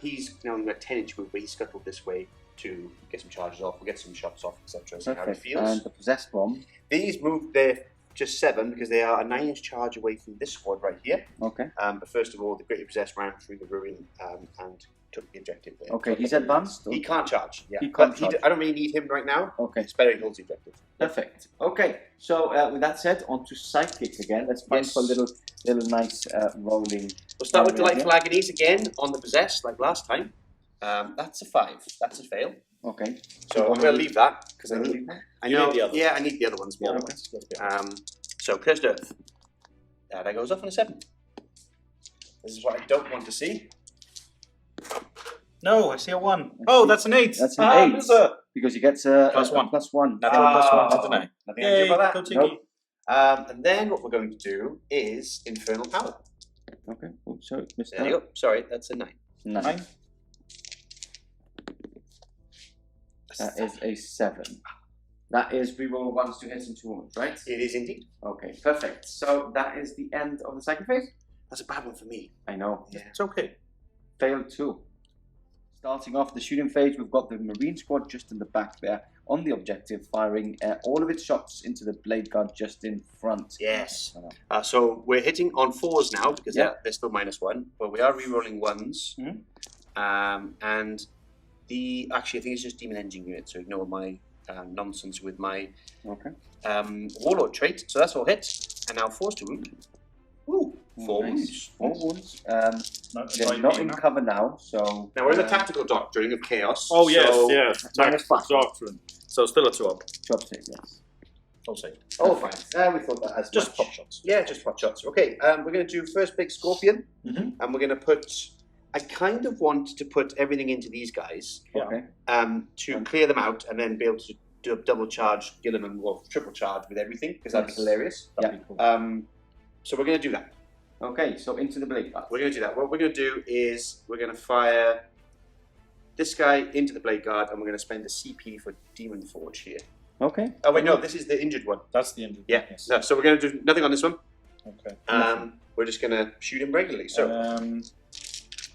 he's now in a 10-inch move, but he scuttled this way to get some charges off, or get some shots off, etc. See how it Perfect. feels. And the possessed bomb. These moved there just 7 because they are a 9-inch charge away from this squad right here. Okay. But first of all, the Greatly Possessed ran through the ruin and took the objective there. Okay, he's advanced. He can't charge. Yeah, He can't but charge. I don't really need him right now. Okay. It's better he holds the objective. Perfect. Okay, so with that said, on to psychic again. Let's find Yes. for a little nice rolling. We'll start with Yeah, Delightful Agonies again on the Possessed, like last time. That's a 5. That's a fail. Okay. So I'm going to leave that because I You need. leave that? I You know. need the other yeah, I need the other ones more. Yeah, okay. Let's be honest. So Cursed Earth. That goes off on a 7. This is what I don't want to see. No, I see a 1. Oh, that's an 8. That's an 8. Loser. Because he gets a +1. +1. Natural +1 to deny. Nothing I can do about that. Go Tiki. Nope. And then what we're going to do is Infernal Power. Okay. Oh, sorry, missed There you go. Sorry, that's a 9. 9. That is a 7. That is reroll 1s to hit and 2 wounds, right? It is indeed. Okay, perfect. So that is the end of the second phase. That's a bad one for me. I know. Yeah. It's okay. Failed 2. Starting off the shooting phase, we've got the Marine squad just in the back there on the objective, firing all of its shots into the Blade Guard just in front. Yes. So we're hitting on 4s now because Yeah. they're still -1, but we are re-rolling 1s. Mhm. And Actually, I think it's just Demon Engine unit, so ignore my nonsense with my Okay. Warlord trait. So that's all hit. And now force to wound. Ooh, 4 wounds. 4 wounds. They're not in cover now, so... Now we're in the tactical doctrine of chaos. Oh, yes, so yes. -5. Doctrine. So still a 12. Drop save, yes. I'll say. Oh, fine. We thought that as Just much. pop shots. Yeah, just pot shots. Okay, we're going to do first big scorpion, and we're going to put. I kind of want to put everything into these guys, Yeah. Okay. to clear them out, and then be able to do a double charge, Gilliman, or triple charge with everything, because that'd be Yes. hilarious. That'd be cool. So we're going to do that. Okay, so into the blade guard. We're going to do that. What we're going to do is we're going to fire this guy into the blade guard, and we're going to spend a CP for Demon Forge here. Okay. Oh wait, no, this is the injured one. That's the injured. Yeah. Yes. No, so we're going to do nothing on this one. Okay. We're just going to shoot him regularly. So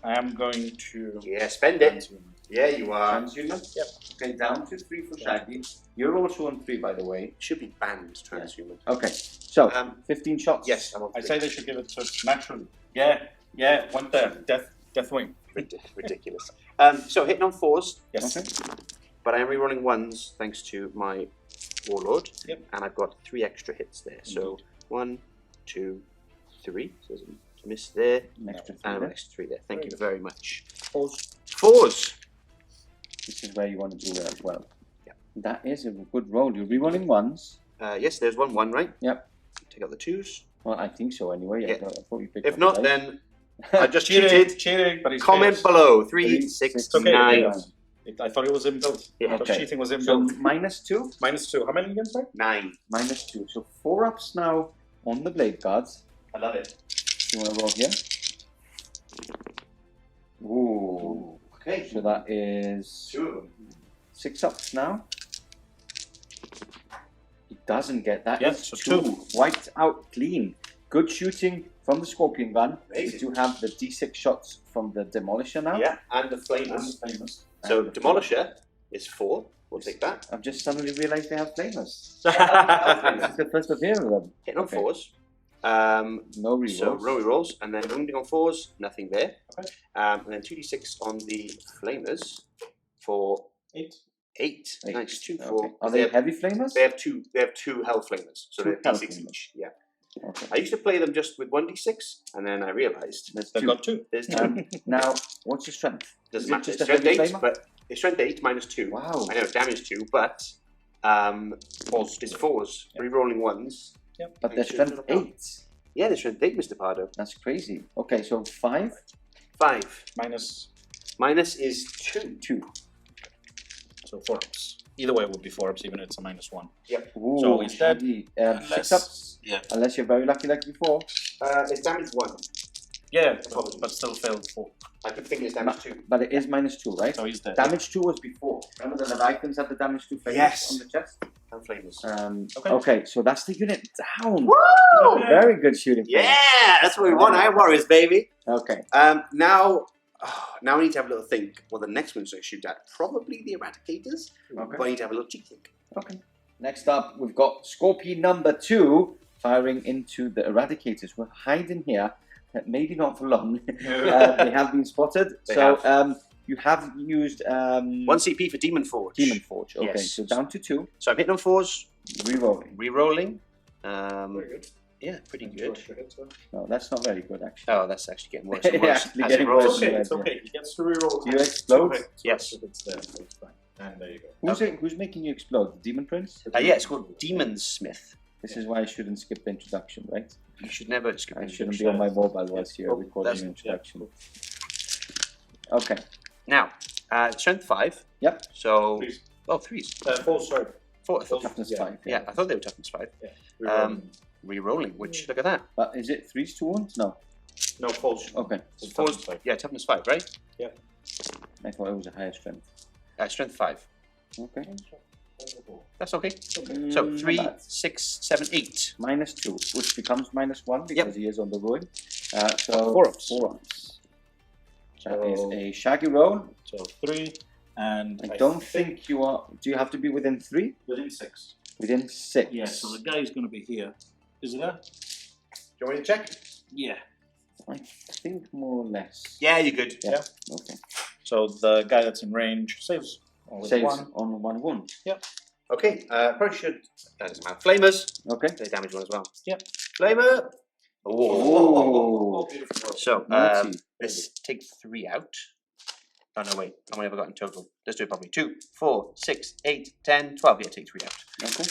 I am going to. yeah, spend it. Yeah, you are. Transhuman? Yep. Okay, down to 3 for Shaggy. You're also on 3, by the way. Should be banned, transhuman. Okay, so 15 shots. Yes, I'm on I 3. say they should give it to naturally. Yeah, went there. Death wing. Ridiculous. So hitting on 4s. Yes. Okay. But I am rerolling 1s thanks to my Warlord. Yep. And I've got 3 extra hits there. So 1, 2, 3. So there's a miss there. An extra 3 And an there. extra 3 there. Thank you very much. 4s. 4s. This is where you want to do that as well. Yeah. That is a good roll. You're rerolling 1s. Yes, there's 1, 1, right? Yep. Take out the 2s. Well, I think so anyway. Yeah. I thought you picked If up not, the dice. then I just cheated. Cheating, but he's Comment fails. below. 3, 3, 6, 6, 9. okay. I thought it was inbuilt. Yeah. I thought Okay. cheating was So inbuilt. -2. -2. How many again, sorry? 9. -2. So 4 ups now on the blade guards. I love it. You want to roll here? Ooh. Okay. So that is 2 of them. 6 ups now. He doesn't get that. Yeah, It's so 2. Wiped out clean. Good shooting from the scorpion gun. Amazing. We do have the D6 shots from the demolisher now. Yeah, and the flamers. Famous. So And the Demolisher is 4. We'll take that. I've just suddenly realised they have flamers. This is the first I've heard of them. Hitting on Okay. 4s. No rerolls. So roll rolls, and then wounding on 4s, nothing there. Okay. And then 2d6 on the flamers for 8. 8. Eight. Nice, 2, Okay. 4. Are they heavy flamers? They have two. They have 2 hell flamers, so Two they're hell d6 flamers. each. Yeah. Okay. I used to play them just with 1d6, and then I realised There's They've 2. got 2. there's 2. Now, what's your strength? Doesn't Is it matter. just It's a strength heavy 8, flamer? but it's strength 8 minus 2. Wow. I know damage 2, but it's 4s. Yeah. Rerolling 1s. But they're strength 8. Yeah, they're strength 8, Mr. Pardo. That's crazy. Okay, so 5, 5. Minus. Minus is 2. 2. So 4 ups. Either way it would be 4 ups, even if it's a -1. Ooh, So instead, Shaggy. 6 ups. Yeah. Unless you're very lucky like before. It's damage 1. Yeah, Apologies. but still failed 4. I keep thinking it's damage 2. But it is -2, right? So he's dead. Damage 2 was before. Remember the Leviathans had the damage 2 flamers Yes. on the chest? And flamers. Okay. Okay, so that's the unit down. Woo! Very good shooting. Yeah, that's what we want. Iron Warriors, baby. Okay. Now we need to have a little think. Well, the next one's going to shoot at probably the Eradicators, Okay. but I need to have a little cheek think. Okay. Next up, we've got Scorpion number 2 firing into the Eradicators. We're hiding here. Maybe not for long. They have been spotted. They so have. you have used 1 CP for Demon Forge. Demon Forge. Okay, Yes. so down to 2. So I'm hitting on 4s, Rerolling. re-rolling. Very good. Yeah, pretty good. No, that's not very good actually. Oh, that's actually getting worse and Yeah, worse actually as it getting rolls. worse. Okay, Yeah, it's okay. He gets to reroll. Do you explode? Yes. It's there, so it's fine. And there you go. Who's making you explode? The Demon Prince? Yeah, it's called Daemonsmith. This is why I shouldn't skip the introduction, right? You should never skip I the shouldn't be introduction. on my mobile whilst you're Oh, recording that's- an introduction. Okay. Now, strength 5. Yep. So, Threes. oh, 3s. 4, sorry. 4. I thought, Toughness Yeah. 5. yeah, I thought they were toughness 5. Rerolling. Re-rolling, which, look at that. But is it 3s to 1s? No. No, false. Okay. It's Fours, toughness 5. yeah, toughness 5, right? I thought it was a higher strength. Strength 5. Okay. That's okay. Mm, So not 3, bad. 6, 7, 8. -2, which becomes -1 because Yep. he is on the ruin. So 4 ups. 4 ups. That is So- a shaggy roll. So 3, and I don't think you are. Do you have to be within 3? within 6. Within 6. Yeah, so the guy's going to be here. Is it there? Do you want me to check? Yeah. I think more or less. Yeah, you're good. Yeah. Okay. So the guy that's in range saves with Saves 1. on 1 wound. Okay, probably should. That doesn't matter. Flamers. Okay. They damage 1 as well. Yep. Flamer. Oh. Beautiful. So, Naughty. let's take 3 out. Oh no, wait. How many have I got in total? Let's do it properly. 2, 4, 6, 8, 10, 12. Yeah, take 3 out. Okay.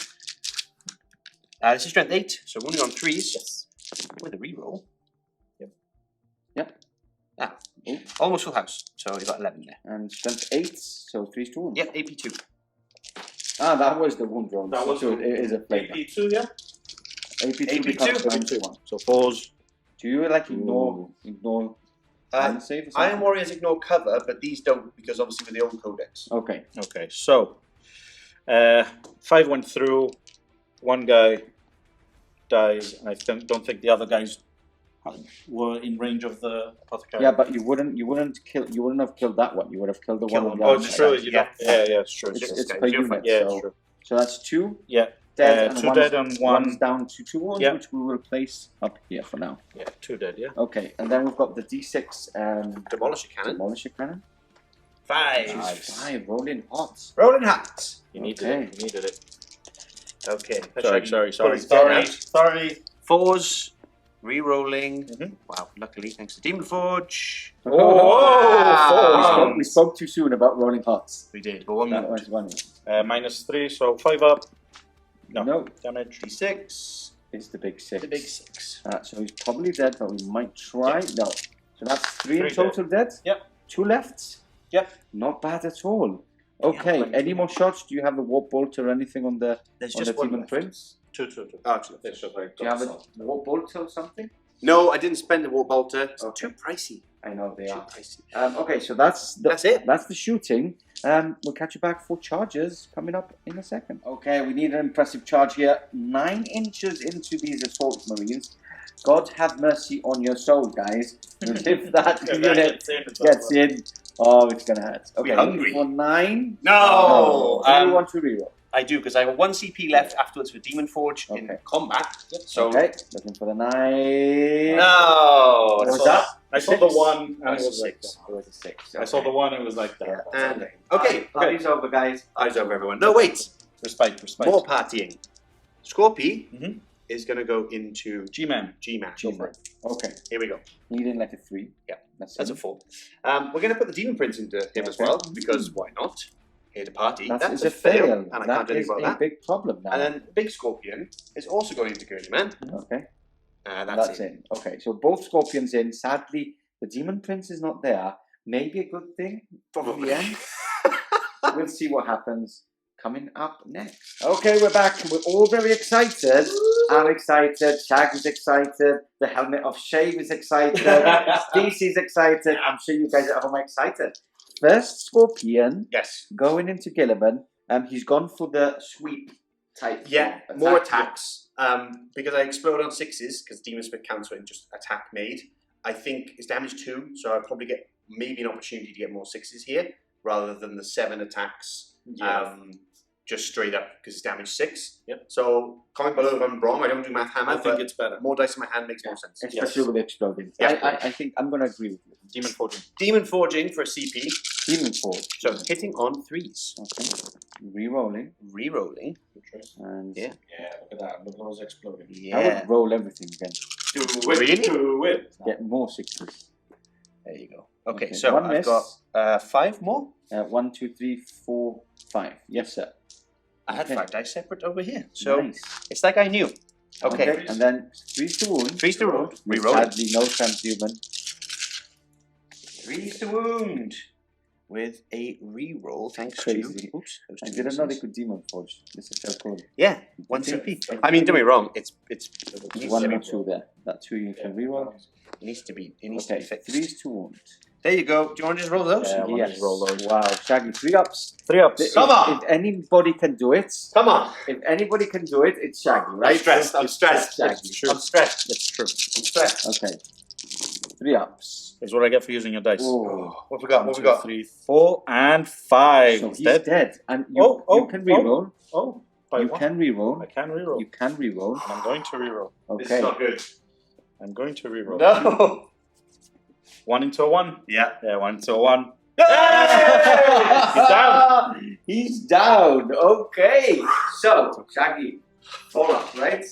This is strength 8, so wounding on 3s. Yes. With a reroll. Yep. Ah, almost full house. So you got 11 there. And strength 8, so 3 to wound. Yeah, AP2. Ah, that was the wound roll. That was so it is a flavor. AP2, yeah? AP2 becomes AP2. -1. So 4s. Do you like ignore hand save or something? Iron Warriors ignore cover, but these don't because obviously with the old codex. Okay. Okay, so 5 went through, 1 guy dies, and I don't think the other guys were in range of the apothecary. Yeah, but you wouldn't have killed that one. You would have killed the Kill one on one. the Oh, other it's side. true. You don't. Yeah, it's true. It's Okay, per you're unit. fine. Yeah, so, it's true. so that's 2 Yeah, dead and 2 one's, dead and 1. one's down to 2 wounds, Yeah. which we will place up here for now. Yeah, 2 dead. Yeah. Okay, and then we've got the D6 Demolisher cannon. Demolisher cannon. 5. Nice. 5 rolling hot. Rolling hat. You needed Okay. it. You needed it. Okay. Sorry. 4s. Re-rolling. Mhm. Wow, luckily, thanks to Demon Forge. Oh, we spoke too soon about rolling hots. We did, but 1 That wound. was one. -3, so 5 up. No. Damage. D6. It's the big 6. The big 6. So he's probably dead, but we might try. No. So that's 3 in 3 total dead. Yep. 2 left. Yep. Not bad at all. Okay. Yeah. Any more shots? Do you have a warp bolt or anything on the There's on just the 1 Demon left. Prince? 2. Oh, Do you have a warp bolt or something? no, I didn't spend the War Bolter. It's Okay. too pricey. I know they Too are. pricey. Okay, so that's it. That's the shooting. We'll catch you back for charges coming up in a second. Okay, we need an impressive charge here. 9 inches into these assault marines. God have mercy on your soul, guys. If that unit gets in, oh, it's gonna hurt. Okay, We're hungry. for 9. No! Do you want to reroll? I do, because I have 1 CP left afterwards for Demon Forge in Okay. combat. So, Okay, looking for the 9. no! What was saw that? I saw the 1 and it was like 6. It was a 6. I saw the 1 and it was like that. Yeah. And, okay, Party's over, guys. eyes over everyone. No, wait! Respite. More partying. Scorpy Mhm. is going to go into G-Man. G-Man. Okay, Here we go. needing like a 3. Yeah, That's That's a it. 4. We're going to put the Demon Prince into him as Okay. well, because why not? Here to party. That's a a fail. and I That can't do anything is about a that. big problem now. And then the big Scorpion is also going into Gurney Man. Okay, That's it. in. Okay, so both Scorpions in. Sadly, the Demon Prince is not there. Maybe a good thing. Probably. In the end. We'll see what happens coming up next. Okay, we're back. We're all very excited. I'm excited. Shaggy's excited. The Helmet of Shame is excited. Stacey's excited. I'm sure you guys at home are excited. First Scorpion Yes. going into Gilliman. He's gone for the sweep type. Yeah, of more attack. attacks. Because I explode on 6s, because Demonsmith counts when just attack made. I think it's damage 2, so I'll probably get maybe an opportunity to get more 6s here, rather than the 7 attacks just straight up, because it's damage 6. Yep. So, comment below if I'm wrong, I don't do math hammer, I think but it's better. more dice in my hand makes more sense. Especially with exploding. Yes. I think I'm going to agree with you. Demon Fortune. Demon Forging for a CP, Demon Forge. so hitting on 3s. Okay. Re-rolling. Re-rolling. And Yeah. Yeah, look at that. Look at those exploding. I Yeah. would roll everything again. Do it. Really? Do it. Get more 6s. There you go. Okay, Okay, so one I've miss. got 5 more. 1, 2, 3, 4, 5. Yes, sir. I had Okay. 5 dice separate over here. So, Nice. it's like I knew. Okay. And then 3's to wound. 3's to roll. With Re-roll. sadly no transhuman. 3's to wound. With a re-roll, thanks Crazy. to... Oops. those I two didn't know they misses. could Demon Forge. This is so cool. Yeah, 1 CP. I mean, don't get me wrong. It needs One to be, more 2 there. That 2 you can reroll. it needs to be fixed. 3's to wound. There you go. Do you want to just roll those? Yeah. I wanna just roll those. Wow, Shaggy, 3 ups. 3 ups. If, Come on! if anybody can do it, Come on. it's Shaggy, I'm right? stressed. I'm stressed. Shaggy. I'm stressed. That's true. I'm stressed. Okay. 3 ups. Is what I get for using your dice. Oh. What we got? What we got? 3, 4, and 5. So He's he's dead. dead. And you can reroll. Oh, by You one. can reroll. I can reroll. You can reroll. And I'm going to reroll. This Okay. is not good. I'm going to reroll. No. 1 into a 1. Yeah. Yeah, 1 into a 1. He's down. He's down. Okay. So, Shaggy, 4 up, right?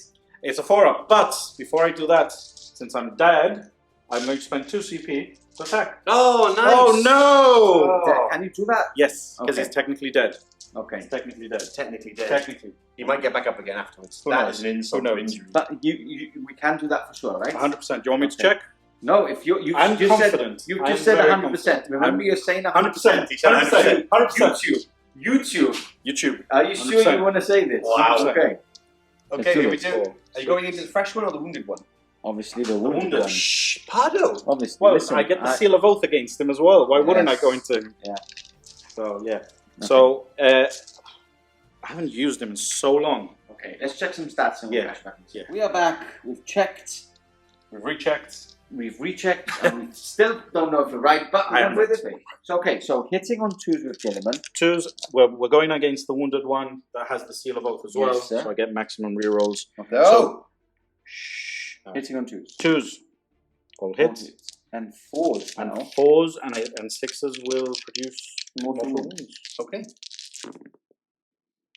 It's a 4-up, but before I do that, since I'm dead, I'm going to spend 2 CP to attack. Oh, nice. Oh no! Can you do that? Yes, because Okay. he's technically dead. Okay. He's technically dead. Technically dead. Technically. He might get back up again afterwards. Who That knows? is an insult Who to knows? injury. But we can do that for sure, right? 100%. Do you want me to Okay. check? No, if you I'm just confident. said, you've I'm just said very 100%. Remember, you're saying 100%. 100%. He said 100%. 100%. YouTube. YouTube. Are you sure 100%. you want to say this? Wow. Okay. Okay, do here we it. do. Are you going into the fresh one or the wounded one? Obviously, the wounded wounded. one. Shh, Pardo. Obviously, Well, listen, I get the seal of oath against him as well. Why wouldn't I Yes. go into him? Yeah. So, yeah. Okay. So, I haven't used him in so long. Okay, let's check some stats and we'll Yeah. catch back. Yeah. We are back. We've checked. We've rechecked. We've rechecked, and we still don't know if we're right, but I am we're right. this way. So, okay, so hitting on 2s with Gilliman. 2s, we're going against the wounded one that has the seal of oath as well. Yes, sir. So I get maximum rerolls. Okay. No. So, Hitting on 2s. 2s all hit. And 4s And now. 4s and 6s will produce Mortal mortal wounds. wounds. Okay.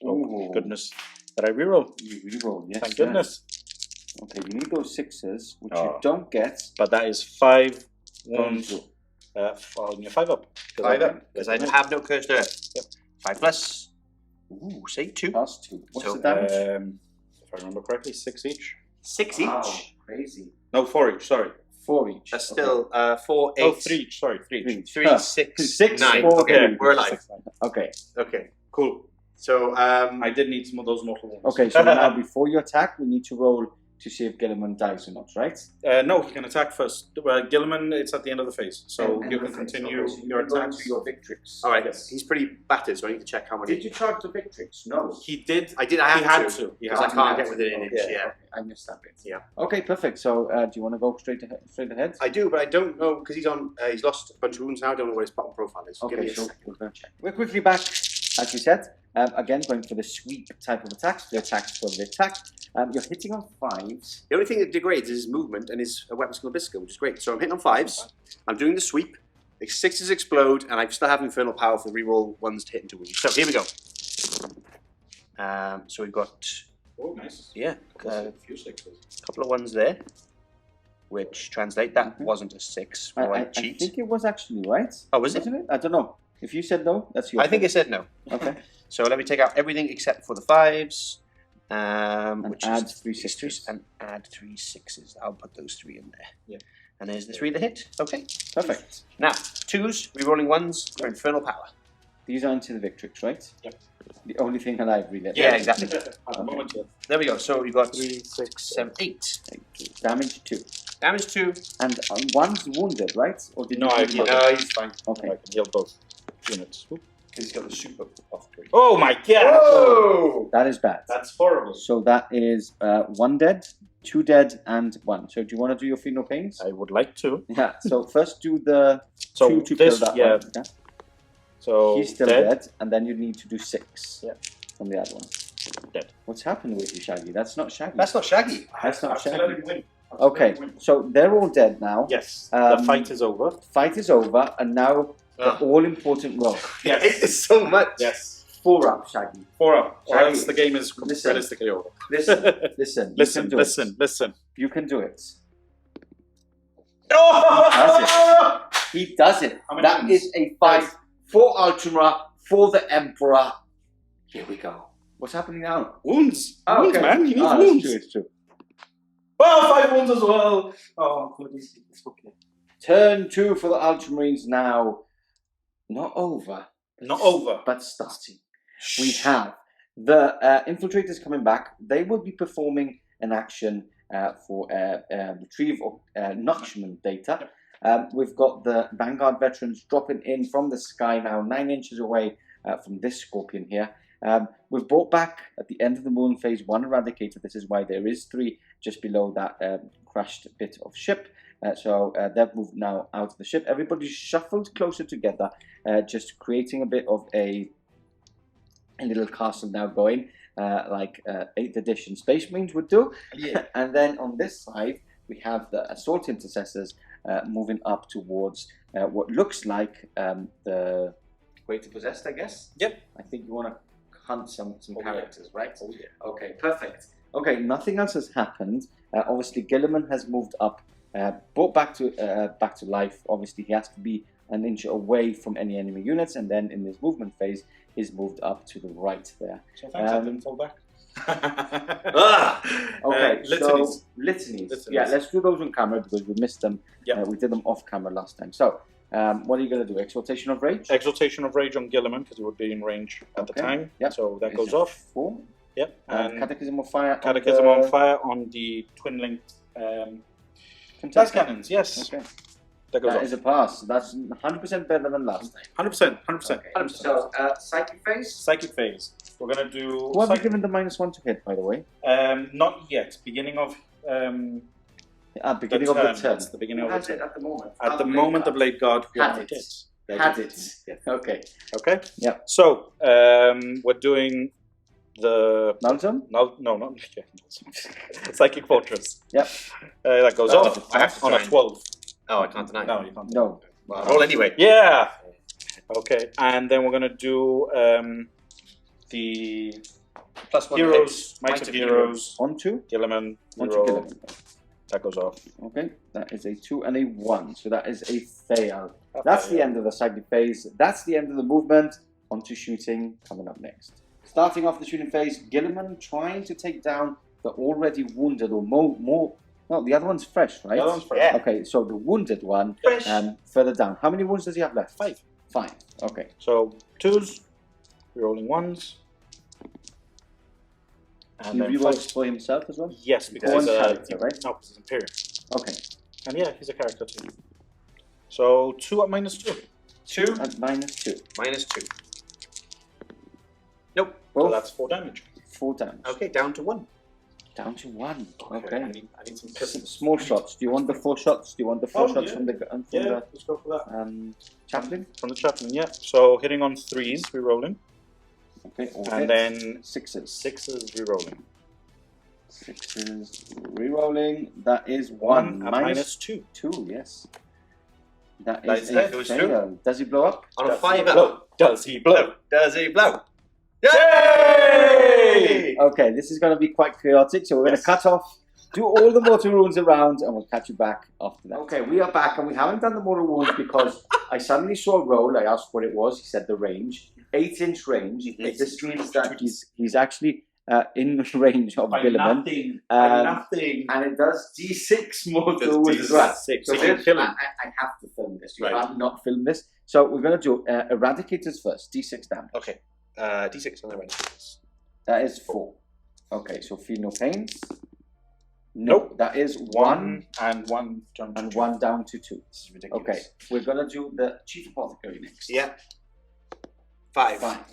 Oh, Ooh. goodness. Did I reroll? You reroll, yes. Thank sir. goodness. Okay, you need those 6s, which Oh. you don't get. But that is 5 Going wounds through. on your 5-up. 5 up. Because I have no cursed earth. Yep. 5 plus. Ooh, say 2. Plus 2. What's So, the damage? If I remember correctly, 6 each. 6 Wow, each. crazy. No, 4 each, sorry. 4 each. That's still 4, 8. Oh, 3 each, sorry, 3 each. 3, Huh. 6, 6, 9. 4, Okay, 3. we're alive. Okay. Okay. Cool. So, I did need some of those mortal wounds. Okay, so now before you attack, we need to roll to see if Gilliman dies or not, right? No, he can attack first. Gilliman, it's at the end of the phase, so And you the can phase. continue Okay, so you your can go attacks. into your Victrix. all right. Yes. He's pretty battered, so I need to check how many. Did you charge the Victrix? No. He did. I He had had to. to. He Because had I to. can't get within an inch, Yeah. yeah. Okay, I missed that bit. Yeah. Okay, perfect. So, do you want to go straight ahead? I do, but I don't know because he's on. He's lost a bunch of wounds now. I don't know what his bottom profile is. Give me Okay, a so second. we're going to check. We're quickly back, as we said. Again, going for the sweep type of attacks. The attacks for the attack. You're hitting on 5s. The only thing that degrades is his movement and his weapon skill biscuit, which is great. So I'm hitting on 5s. I'm doing the sweep. The 6s explode, and I still have infernal power for reroll 1s to hit into wounds. So here we go. So we've got Oh, nice. a A few 6s. couple of 1s there, which translate that wasn't a 6. I I cheat. think it was actually right. Oh, was it? Wasn't it? I don't know. If you said no, that's your I think it said no. Okay. So let me take out everything except for the 5s. Which add is 3 6s. and add 3 6s. I'll put those 3 in there. Yeah. And there's the 3 that hit. Okay. Perfect. Now, 2s, rerolling 1s for infernal power. These are into the Victrix, right? Yep. The only thing alive, really. Yeah, exactly. At the moment, yeah. There we go. So we've got 3, 6, 7, 8. Damage 2. Damage 2. And one's wounded, right? Or did No, you I heal healed both? him. he's fine. I Okay. can heal both units. Whoop. Because he's got the super off tree. Oh my god! Whoa! That is bad. That's horrible. So that is 1 dead, 2 dead, and 1. So do you want to do your Pheno Pains? I would like to. Yeah. So first do the So 2 to this, kill that yeah. one. Yeah. So He's still dead, and then you need to do 6. Yeah. From the other one. Dead. What's happened with you, Shaggy? That's not Shaggy. That's not Shaggy. That's not I've still Shaggy. let him win. Okay. So they're all dead now. Yes. The Um, fight is over. Fight is over, and now the Ugh. all important roll. It is so much. Yes. 4 up, Shaggy. 4 up. Or Shaggy. else the game is Listen. realistically over. Listen, listen, you Listen, can do listen, it. listen. You can do it. Oh! He does it. How many That wounds? is a fight for Ultramar, for the Emperor. Here we go. What's happening now? Wounds. Oh, Wounds, okay. man. You need Ah, wounds. It's true, it's true. Oh, 5 wounds as well. Oh, goodness. It's okay. Turn 2 for the Ultramarines now. Not over, Not over. but starting. We have the infiltrators coming back. They will be performing an action for retrieve of Notchman data. We've got the Vanguard veterans dropping in from the sky now, 9 inches away from this Scorpion here. We've brought back at the end of the moon phase 1 Eradicator. This is why there is 3 just below that crashed bit of ship. So they've moved now out of the ship. Everybody's shuffled closer together, just creating a bit of a little castle now going, like 8th edition Space Marines would do. Yeah. And then on this side, we have the Assault Intercessors moving up towards what looks like the way to possessed, I guess. Yep. I think you want to hunt some Oh, characters, right? Oh yeah. Okay, perfect. Okay, nothing else has happened. Obviously, Gilliman has moved up, brought back to life. Obviously, he has to be an inch away from any enemy units, and then in this movement phase, he's moved up to the right there. So thanks, I didn't fall back. Okay, litanies. so litanies. Yeah, let's do those on camera because we missed them. Yeah. We did them off camera last time. So, what are you going to do? Exaltation of Rage? Exaltation of Rage on Gilliman because he would be in range at the Okay. time. Yep. So that Is goes it off. 4. Yep. And Catechism of Fire. Catechism on fire on the twin-linked dice cannons. Yes. Okay. That goes That off. is a pass. That's 100% better than last time. 100%. 100%. Okay. So, Psychic Phase? Psychic phase. We're gonna do. Who have you given the -1 to hit, by the way? Not yet. Beginning of. Beginning of the turn. That's the beginning Who of has the it turn. at the moment? At the moment, the Blade Guard Had will it. hit. Had it. Yeah. Okay. Okay. Yeah. So we're doing the Nalzum? no, not yeah, Psychic Fortress. Yep. That goes Oh, off I have to on a try and- 12. Oh, I can't deny. No, you can't. No. Well, roll anyway. Yeah. Okay, and then we're gonna do the +1 Heroes, Might of Heroes, On 2? Gilliman, On to roll. Gilliman. That goes off. Okay. That is a 2 and a 1. So that is a fail. That's the end of the psychic phase. That's the end of the movement. On to shooting coming up next. Starting off the shooting phase, Gilliman trying to take down the already wounded or more. No, the other one's fresh, right? The other one's fresh. Yeah. Okay, so the wounded one Fresh. further down. How many wounds does he have left? 5. 5. Okay. So 2s, rolling 1s. He And then rerolls 5. for himself as well? Yes, because One he's a character, right? No, because he's Imperial. Okay. And yeah, he's a character too. So 2 at -2. 2 At -2. -2. Nope. So Both that's 4 damage. 4 damage. Okay, down to 1. Down to 1. I Okay. need some pistols. Small shots. Do you want the 4 shots? Do you want the 4 Oh, shots yeah. from the Yeah, let's go for that. chaplain? From the chaplain, yeah. So hitting on 3s, re-rolling. Okay. All And hits. then 6s. 6s, re-rolling. 6s. Rerolling. That is 1 1 at minus -2. 2. Yes. That Nice, is that a goes fail. Does he blow up? On a Does he 5 blow? up. Does he blow? Does he blow? Yay! Okay. This is going to be quite chaotic. So we're going to cut off. Do all the mortal wounds around, and we'll catch you back after that. Okay, we are back, and we haven't done the mortal wounds because I suddenly saw a roll. I asked what it was. He said the range, 8-inch range. This means that he's actually in range of Gilliman, nothing. nothing. And it does D6 mortal wounds as well. So So you kill him. I have to film this. You Right. can't not film this. So we're going to do Eradicators first. D6 damage. Okay. D6 on the right. That is 4. Okay, so feel no pains. Nope. That is 1. 1 and 1 jump. And 1 down to 2. This is ridiculous. Okay, we're gonna do the Chief Apothecary next. Yeah. 5. 5.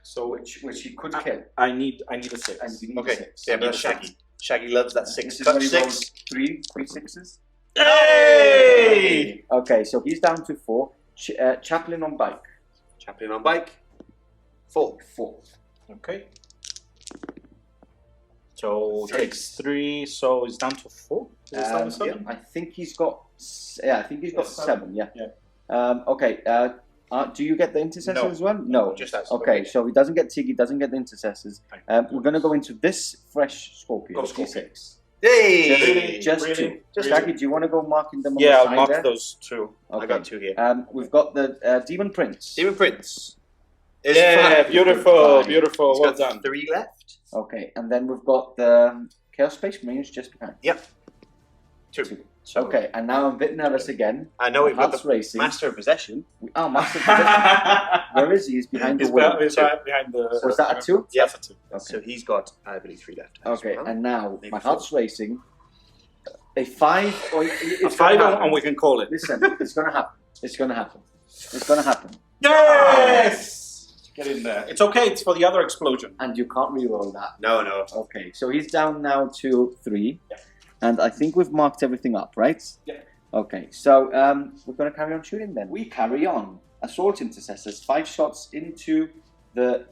So Which he could kill. I need a 6. And you need Okay. 6. Yeah, but that's Shaggy. Shaggy loves that 6. This is Cut when he 6. rolls 3 6s. Hey! Okay, so he's down to 4. Chaplain on bike. Chaplain on bike. 4. 4. Okay. So takes 3, so it's down to 4. Is it down to 7? I think he's got. I think he's got 7. Yeah. Yeah. Okay. Do you get the intercessor No. as well? No. Just that. Okay, so he doesn't get Tiggy, doesn't get the intercessors. We're going to go into this fresh Scorpion. Go Scorpion. D6. Hey! Just Really? 2. Really? Shaggy, do you want to go marking them on Yeah, the I'll side mark there? those 2. I got 2 here. We've got the Demon Prince. Demon Prince. Is Yeah, 5. beautiful, Fine. beautiful. He's Well got done. 3 left. Okay, and then we've got the Chaos Space Marines just behind. Yep. 2. So, Okay, and now I'm a bit nervous again. I know we've got Heart's the racing. Master of Possession. Oh, Master. Where is he? He's behind the He's wheel. behind the. Was that a 2? Yeah, that's a 2. Okay. So he's got, I believe, 3 left. as Okay, well. and now Maybe my 4. heart's racing. A 5 or A it's 5 gonna happen. and we can call it. Listen, it's gonna happen. It's gonna happen. It's gonna happen. Yes! Get in there. It's okay, it's for the other explosion. And you can't reroll that. No. Okay, so he's down now to 3. Yeah. And I think we've marked everything up, right? Yeah. Okay, so we're going to carry on shooting then. We carry on. Assault Intercessors, 5 shots into the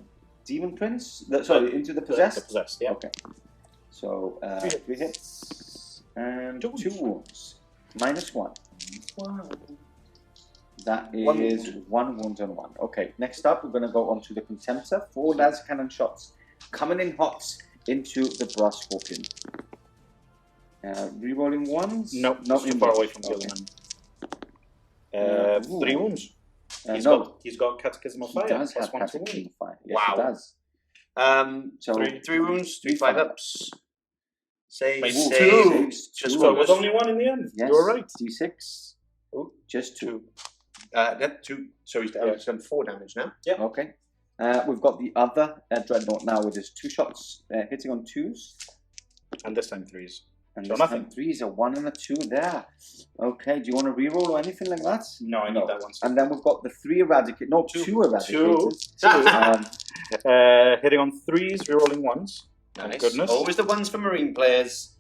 Demon Prince. Into the Possessed. The possessed, yeah. Okay. So 3 hits. And 2 2 wounds. -1. That is one wound on one. Okay, next up, we're going to go on to the Contemptor. 4 laser cannon shots coming in hot into the Brass Scorpion. Rerolling ones? No, not too far away from Gilliman. 3 wounds. He's got Catechism of He Fire. does plus have 1 to Catechism wound. of Fire. Yes, Wow. he does. So 3 wounds, 3 5 5-ups. Save, Maybe save. 2. Just So it one. was only 1 in the end. Yes, You were right. D6. Oh, Just 2. That 2. So he's done 4 damage now. Okay. We've got the other Dreadnought now with his 2 shots hitting on 2s. And this time 3s. And So this nothing. time 3s, a 1 and a 2 there. Okay, do you want to reroll or anything like that? No, I need that one. And then we've got the 3 Eradicators. No, 2 Eradicators. 2. Hitting on 3s, rerolling 1s. Nice. Goodness. Always the ones for Marine players.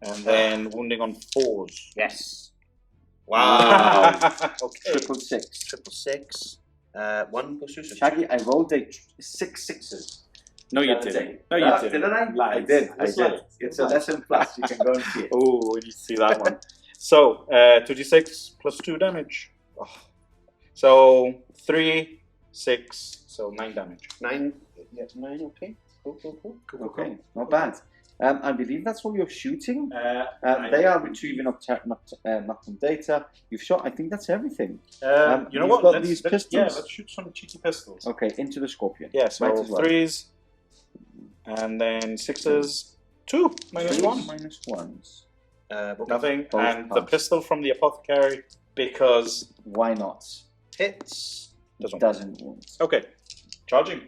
And then wounding on 4s. Yes. Wow. Okay. 666. 666. 1 plus 2. So Shaggy, I rolled 6 6s. No, you That didn't. day. No, you didn't. Didn't I? Lies. I did. It's I did. lies. It's a lesson plus. You can go and see it. Oh, we need to see that one. So, 2d6 plus 2 damage. Oh. So, 3, 6, so 9 damage. 9. Yes, 9. Okay. Cool. Okay, not bad. I believe that's all you're shooting. They are retrieving nocturnal data. You've shot. I think that's everything. You know you've what? got these pistols. Yeah, let's shoot some cheeky pistols. Okay, into the Scorpion. Yeah, so Might as well. 3s, and then 6s, 2, minus 1. Minus 1s. Nothing. Both And the punch. pistol from the Apothecary, because Why not? Hits. Doesn't wound. Okay, charging.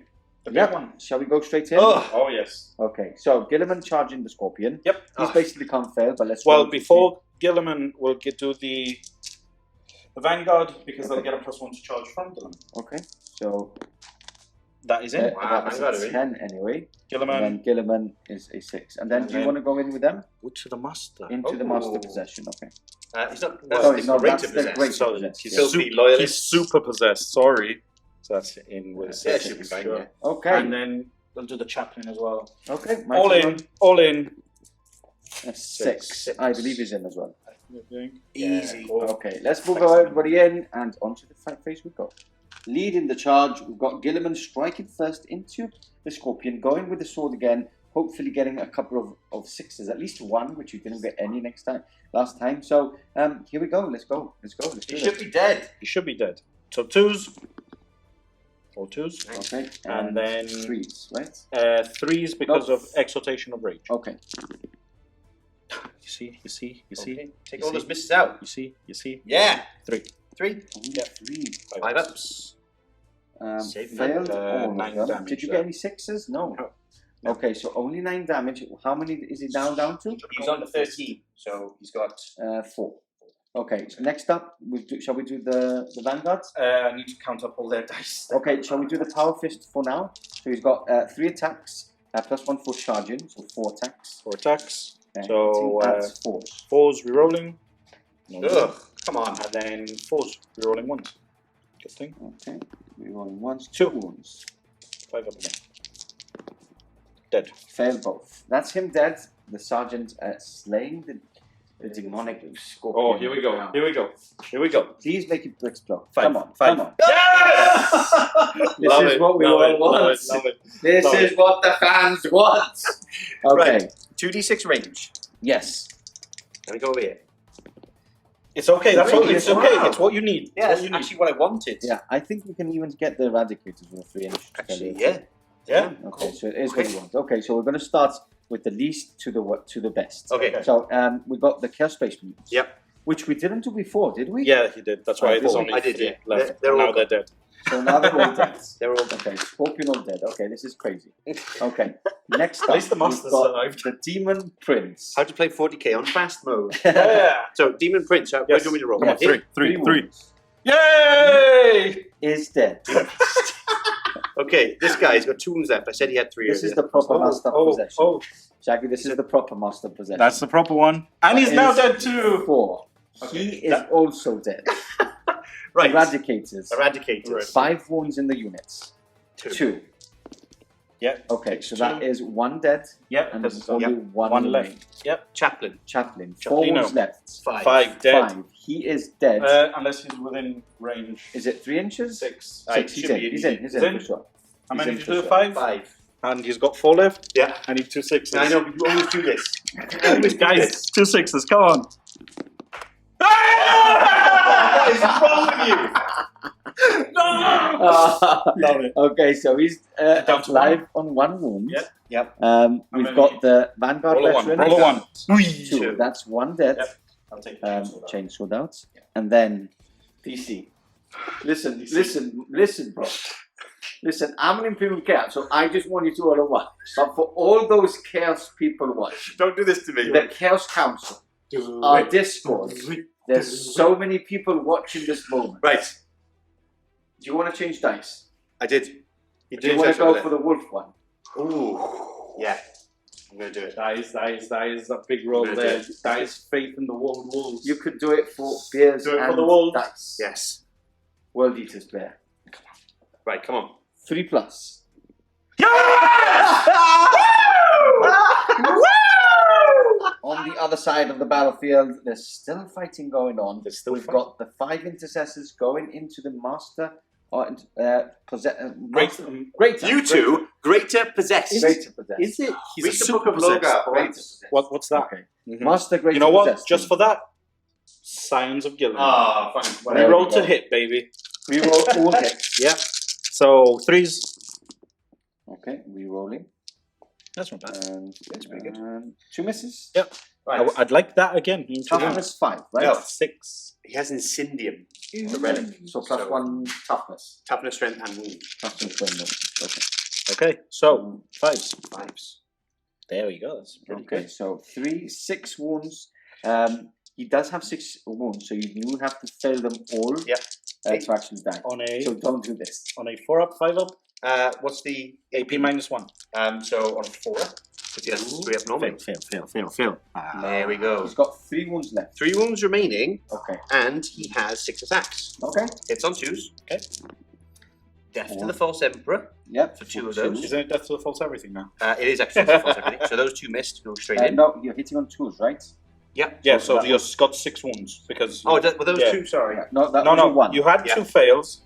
The big Yep. one. Shall we go straight in? Oh, yes. Okay, so Gilliman charging the Scorpion. Yep. He's basically can't fail, but let's. Well, go before Gilliman will do the Vanguard, because they'll get a +1 to charge from Gilliman. Okay, so That is in. that's Vanguard, a 10 anyway. Gilliman. And then Gilliman is a 6. And then And do you then- want to go in with them? To the Master. Into the Master Oh. Possession, okay. He's not. Sorry, That's no, the great that's to the possess. great to So possess. He's yeah. filthy He's loyalist. super possessed, sorry. So that's in with Yeah, 6. should be fine. Sure. Yeah. Okay, And then we'll do the Chaplain as well. okay. All in, all in. A 6. I believe he's in as well. Easy. Cool. Okay, let's move everybody in and onto the fight phase we go. Leading the charge, we've got Gilliman striking first into the Scorpion, going with the sword again, hopefully getting a couple of 6s, at least 1, which you didn't get any last time. So here we go. Let's go. Let's do He it. should be dead. He should be dead. So 2s. All 2s. Okay, And then 3s, right? 3s because No. of Exhortation of Rage. Okay. You see? Okay. Take You all see? those misses out. You see? Yeah. 3. 3. Only Yeah. 3. 5 ups. Save Failed all of 9 them. damage, Did you yeah. get any 6s? No. No. Okay, so only 9 damage. How many is he down to? He's on 13, so he's got. 4. Okay, so next up, shall we do the Vanguards? I need to count up all their dice. Okay, shall we do the Power Fist for now? So he's got 3 attacks, +1 for charging, so 4 attacks. 4 attacks. And So, that's 4. 4s rerolling. No. Ugh, come on. And then 4s rerolling 1s. Good thing. Okay, we rolling once, 2 wounds. 5 up again. Dead. Fail both. That's him dead. The sergeant slaying the demonic Scorpion. Oh, here we go. Here we go. Here we go. Please make it explode. 5. Come on, 5. come on. Yes! This Love is it, what we love all it, want. love it, love it. This Love is it. what the fans want. Okay. Right. 2d6 range. Yes. Let me go over here. It's okay. That's Really? all. It's Wow. okay. It's what you need. Yeah, It's that's what you need. actually what I wanted. Yeah, I think we can even get the Eradicators with a 3-inch. Actually, yeah. Yeah. Okay, so it is what you want. Okay, so we're going to start with the least to the best. Okay. So we got the Chaos Space Mutants. Yep. Which we didn't do before, did we? Yeah, he did. That's why there's only I did, 3 yeah. left. They're now all they're dead. So now they're all dead. They're all Okay, Scorpion all dead. Okay, this is crazy. Okay, next up, At least the we've Master got survived. the Demon Prince. How to play 40k on fast mode. Yeah. So, Demon Prince, where do you want me to roll? Come on, Yes. 3. wounds. Yay! Is dead. Okay, this guy's got 2 wounds left. I said he had 3 This earlier. is the proper Master Possession. Oh, Shaggy, this is the proper Master Possession. that's the proper one. And he's now Is dead too. 4. Okay, He is that- also dead. Right. Eradicators. Eradicators. 5 wounds in the units. 2. 2. Yeah. Okay, so that is 1 dead. Yeah, And because there's only one left. remaining. Yep. Chaplain. Chaplain. 4 Chaplino. wounds left. 5. Dead. 5. He is dead. Unless he's within range. Is it 3 inches? 6. 6. He's in. He's in. He's in for sure. How He's many in did for you do? sure. 5? 5. And he's got 4 left. Yeah. I need 2 6s. I know, but you always do this. Always do Guys, this. 2 6s. Come on. What is wrong with you? Love it. Okay, so he's Down to live on 1 wound. Yep. Yep. We've many? got the Vanguard Roll a 1. veteran. Roll a 1. 2. That's 1 dead. Yep. I'll take it. Chain sword out. And then DC. Listen, bro. Listen, I'm an Imperial Chaos, so I just want you to roll a 1. But for all those Chaos people watching, Don't do this to me. the Chaos Council, our Discord, there's so many people watching this moment. Right. Do you want to change dice? I did. You Do you want to go for the wolf one? Ooh. Yeah. I'm going to do it. That is a big roll Good there. idea. That is faith in the wolves. You could do it for beers Do it for and the wolves. dice. Yes. World Eaters bear. Right, come on. 3 plus. On the other side of the battlefield, there's still fighting going on. There's still We've fighting. got the 5 intercessors going into the master. Greater. You two, greater possessed. Greater possessed. Is it? He's Read a the super book of Logar. possessed. Greater possessed. What's that? Okay. Mhm. Master greater You know what? possessed. Just for that, Scions of Gilliman. Ah, fine. we there we roll to go. hit, baby. We roll all hits. Yeah. So 3s. Okay, re-rolling. That's not bad. That's pretty good. 2 misses. Yep. Right. I'd like that again. Toughness 5, right? No. 6. He has Incendium. The relic. So plus 1 toughness. Toughness, strength, and wound. Toughness 1. Okay. Okay. So 5s. 5s. There we go. That's pretty Okay, good. so 6 wounds. He does have 6 wounds, so you do have to fail them all Yep. to actually die. On a So don't do this. 4 up, 5 up. What's the AP -1. So on a 4. Because he has 3 up normally. Fail. There we go. He's got 3 wounds left. 3 wounds remaining, Okay. and he has 6 attacks. Okay. Hits on 2s. Okay. Death to the False Emperor Yep. for 2 of those. Isn't it death to the false everything now? It is actually the False Emperor. So those 2 missed, go straight in. No, you're hitting on 2s, right? Yep. Yeah, So so that you've got 6 wounds because. Oh, were those Yeah. 2? Sorry. Yeah. No, that No, was a no. 1. You had Yeah. 2 fails,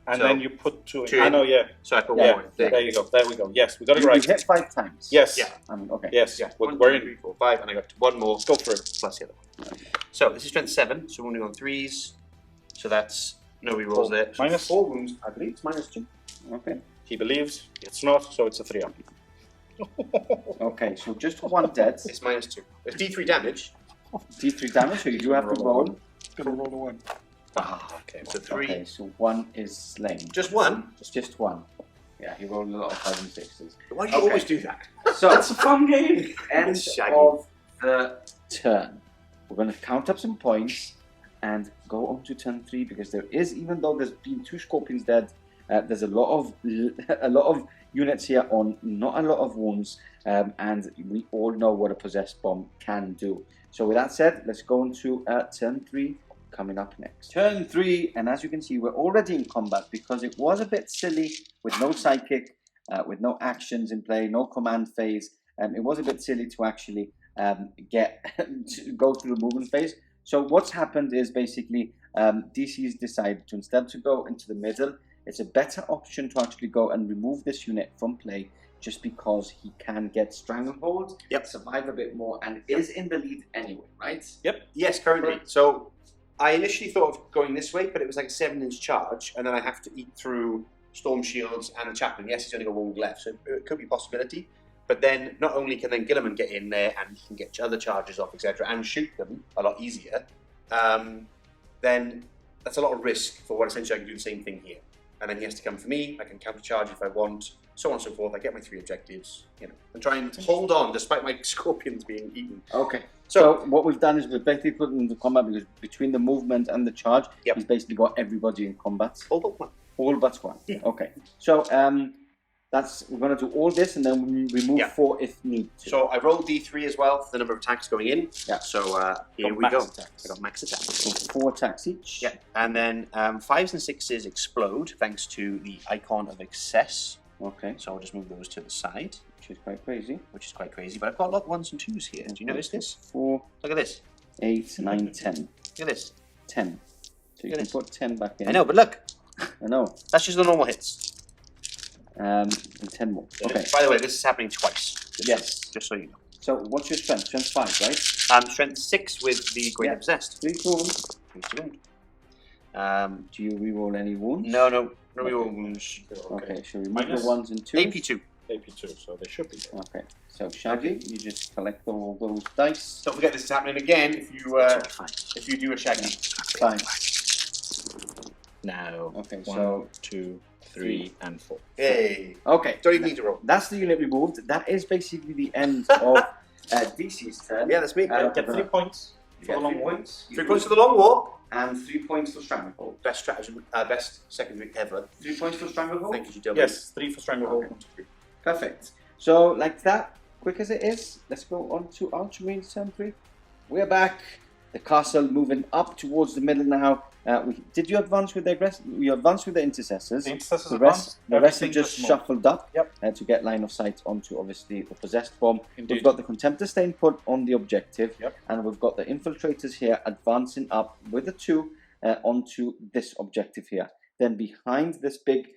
and So, then you put 2 in. 2 I in. know, yeah. So I put Yeah. 1 more. There you go. There we go. Yes, we got it You right. hit 5 times. Yes. Yeah. Okay. Yes. Yeah. We're 1, we're 2, in. 3, 4, 5, and I got 1 more Go for it. plus the other one. So this is strength 7, so we're only on 3s. So that's no rerolls there. So Minus? 4 wounds, I believe it's -2. Okay. He believes it's not, so it's a 3 up. Okay, so just 1 dead. It's -2. It's D3 damage. D3 damage, so you do have to roll. Gonna roll a 1. Okay, so 3. Okay, so 1 is slain. Just 1? Just 1. Yeah, he rolled a lot of 5 and 6s. Why do you Okay. always do that? So, That's a fun game. end Shaggy. of the turn. We're going to count up some points and go on to turn 3 because there is, even though there's been 2 scorpions dead, there's a lot of units here on not a lot of wounds, and we all know what a possessed bomb can do. So with that said, let's go on to turn 3 coming up next. Turn 3, and as you can see, we're already in combat because it was a bit silly with no psychic, with no actions in play, no command phase. It was a bit silly to actually to go through the movement phase. So what's happened is basically DC's decided to, instead to go into the middle, it's a better option to actually go and remove this unit from play just because he can get Stranglehold, survive a bit more, and is in the lead anyway, right? Yep. Yes, currently. So I initially thought of going this way, but it was like a 7-inch charge, and then I have to eat through Storm Shields and the Chaplain. Yes, he's only got 1 wound left, so it could be a possibility. But then not only can then Gilliman get in there and he can get other charges off, etc., and shoot them a lot easier, then that's a lot of risk for what essentially I can do the same thing here. And then he has to come for me, I can countercharge if I want, so on and so forth. I get my 3 objectives, you know, and try and hold on despite my scorpions being eaten. Okay. So what we've done is we've basically put him into combat because between the movement and the charge, he's basically got everybody in combat. All but 1. All but 1. Yeah. Okay. So we're going to do all this and then we remove 4 if need to. So I rolled D3 as well for the number of attacks going in. Yeah. So here we go. I got max attacks. So 4 attacks each. Yeah. And then 5s and 6s explode thanks to the icon of excess Okay. So I'll just move those to the side, Which is quite crazy. which is quite crazy. But I've got a lot of 1s and 2s here. Do you notice this? 4, Look at this. 8, 9, 10. Look at this. 10. So you Look can at put 10 back in. I know, but look. I know. That's just the normal hits. And 10 more. Okay. By the way, this is happening twice. Yes. Just so you know. So what's your strength? Strength 5, right? Strength 6 with the Great Yeah. Obsessed. 3 wounds. Do you reroll any wounds? No Okay. wounds. Okay, so remove Minus the 1s and 2s. AP2. AP2, so they should be there. Okay, so Shaggy, you just collect all those dice. Don't forget this is happening again if you do a Shaggy. Fine. Now, Okay, 1, so 2, 3, and 4. Hey. okay, Don't even need to roll. that's the unit removed. That is basically the end of DC's turn. Yeah, that's me. Get 3 points for the long walk. 3 points for the long walk. And 3 points for Stranglehold. Best strategy, best secondary ever. 3 points for Stranglehold? Thank you, Joe. Yes, 3 for Stranglehold, Okay. 1 to 3. Perfect. So, like that, quick as it is, let's go on to Ultramarines turn 3. We're back. The castle moving up towards the middle now. Did you advance with the You advanced with the intercessors. The intercessors The rest have everything just moved. shuffled up Yep. to get line of sight onto obviously the possessed bomb. Indeed. We've got the Contemptor Stain put on the objective, Yep. and we've got the infiltrators here advancing up with the 2 onto this objective here. Then behind this big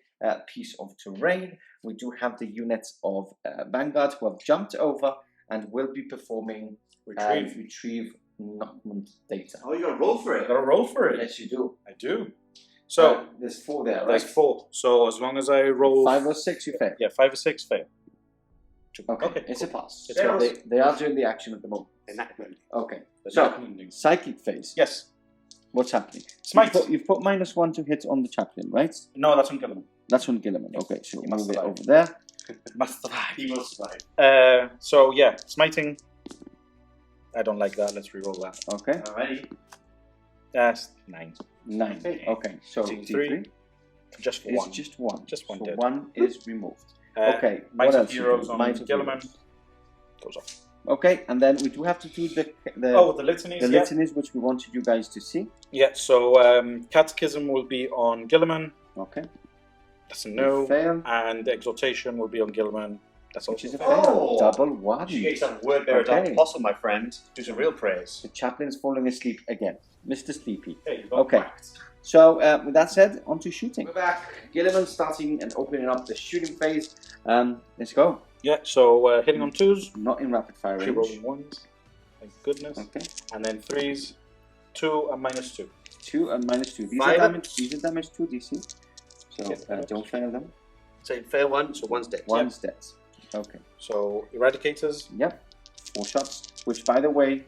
piece of terrain, we do have the units of Vanguard who have jumped over and will be performing retrieve Knockment data. Oh, you got to roll for I it. gotta roll for it. Yes, you do. I do. So, there's 4 there, right? there's 4. So, as long as I roll. 5 or 6, you fail. Yeah, 5 or 6 fail. Okay, it's cool. a pass. It's a pass. They are doing the action at the moment. Enactment. Okay, The so Dark psychic phase. Yes. What's happening? Smite. You've put -1 to hit on the chaplain, right? No, that's on Gilliman. That's on Gilliman. Okay, so He we'll must move it survive. over there. Must survive. He will survive. So, yeah, smiting. I don't like that. Let's reroll that. Okay, Alrighty. That's 9. 9. Okay, so Two, D3 Just for is 1. just 1. Just one So dead. 1 is removed. Uh, Okay, Might what of else? you Heroes do? on Might of Gilliman Heroes. goes off. Okay, and then we do have to do the The litanies. the Yeah. litanies, which we wanted you guys to see. Yeah, so Catechism will be on Gilliman. Okay, That's a no. fail, And Exhortation will be on Gilliman. That's which also is a fail. fail. Oh. Double You one. get some word bearer Okay. down Apostle, my friend. Do some real praise. The chaplain's falling asleep again. Mr. Sleepy. Hey, you got Okay. whacked. So, with that said, on to shooting. We're back. Gilliman starting and opening up the shooting phase. Let's go. Yeah, so hitting on 2s, Not in rapid fire range. rolling 1s. Thank goodness. Okay. And then 3s, 2 and -2. 2 and -2. These Five are up. damage. These are damage to DC. So Yeah. don't fail them. So fail one, so one's dead. One's dead. Okay. So Eradicators. Yep. 4 shots. Which, by the way,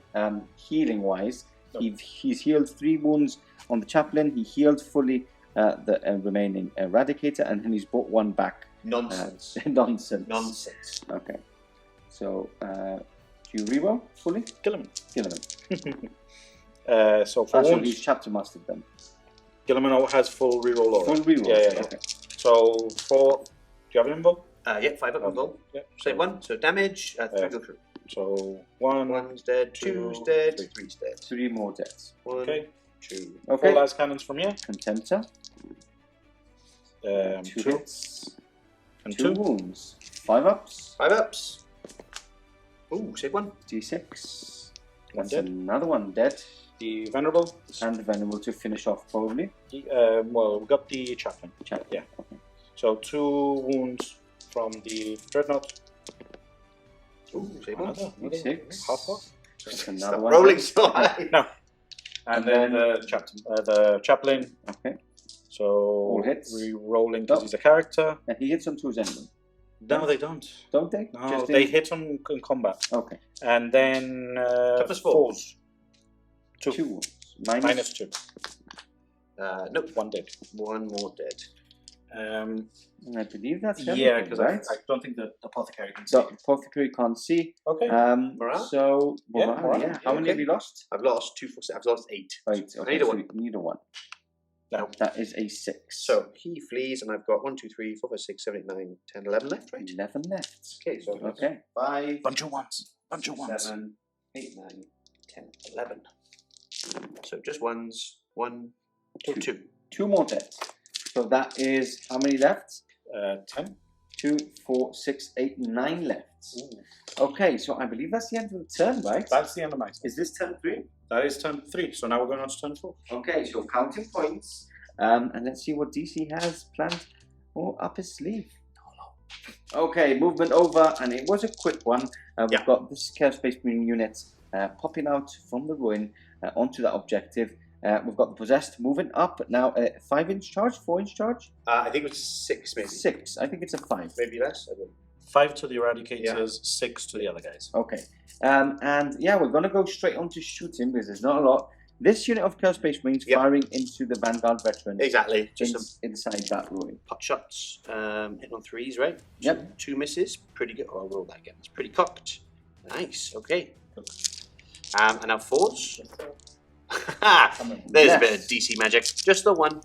healing wise, he's healed 3 wounds on the chaplain. He healed fully the remaining Eradicator, and then he's brought 1 back. Nonsense. Nonsense. Nonsense. Okay. So, do you reroll fully? Gilliman. Gilliman. So for So wounds, he's chapter mastered them. Gilliman has full reroll aura. Full reroll. Yeah. Okay. So for, do you have an invul? Yeah, 5 up and go. Yeah. Save 1, so damage, 3 go through. So 1, 1's dead, 2's two, dead, three. 3's dead. 3 more deaths. 1, Okay. 2. Okay. 4 las cannons from here. Contemptor. 2 2 hits. and 2 2. wounds. 5 ups. 5 ups. Ooh, save 1. D6. One That's dead. another one dead. The Venerable. And the Venerable to finish off, probably. Well, we got the Chaplain. Chaplain. Yeah. Okay. So 2 wounds from the Dreadnought. Ooh, save 1. Another D6. half off. That's another Stop one. rolling so high. No. And then then- the Chaplain. Okay. So All hits. re-rolling because No. he's a character. And he hits on 2s anyway. No, they don't. Don't they? No, Just they in- hit on in combat. Okay. And then Toughness 4. 4s. 2. 2 wounds. Minus 2. Nope. 1 dead. 1 more dead. And I believe that's Yeah, everything, because right? I don't think the apothecary can see. The apothecary can't see. Okay. Morale? So, Yeah, morale, morale. yeah. How many Okay. have you lost? I've lost 2 for 6. I've lost 8. Right. Okay, need a so 1. you need a 1. No. That is a 6. So he flees, and I've got 1, 2, 3, 4, 5, 6, 7, 8, 9, 10, 11 left, right? 11 left. Okay, so Okay. 5, Bunch of ones. Bunch of ones. 7, 8, 9, 10, 11. So just ones. 1, 2, 2. 2 more dead. So that is how many left? 10. 2, 4, 6, 8, 9 left. Okay, so I believe that's the end of the turn, right? That's the end of my turn. Is this turn 3? That is turn 3, so now we're going on to turn 4. Okay, so counting points, and let's see what DC has planned or up his sleeve. Okay, movement over, and it was a quick one. We've got this Chaos Space Marine unit popping out from the ruin onto that objective. We've got the possessed moving up now. 5-inch charge, 4-inch charge. I think it was 6, maybe. 6. I think it's a 5. Maybe less. I don't know. 5 to the Eradicators, 6 to the other guys. Okay, and yeah, we're gonna go straight on to shooting because there's not a lot. This unit of Chaos Space Marines firing into the Vanguard veterans. Exactly. Just some inside that ruin. pot shots, hitting on 3s, right? Yep. So 2 misses, pretty good. Oh, I'll roll that again. It's pretty cocked. Nice. Okay. And now 4s. There's a bit of DC magic. Just the 1.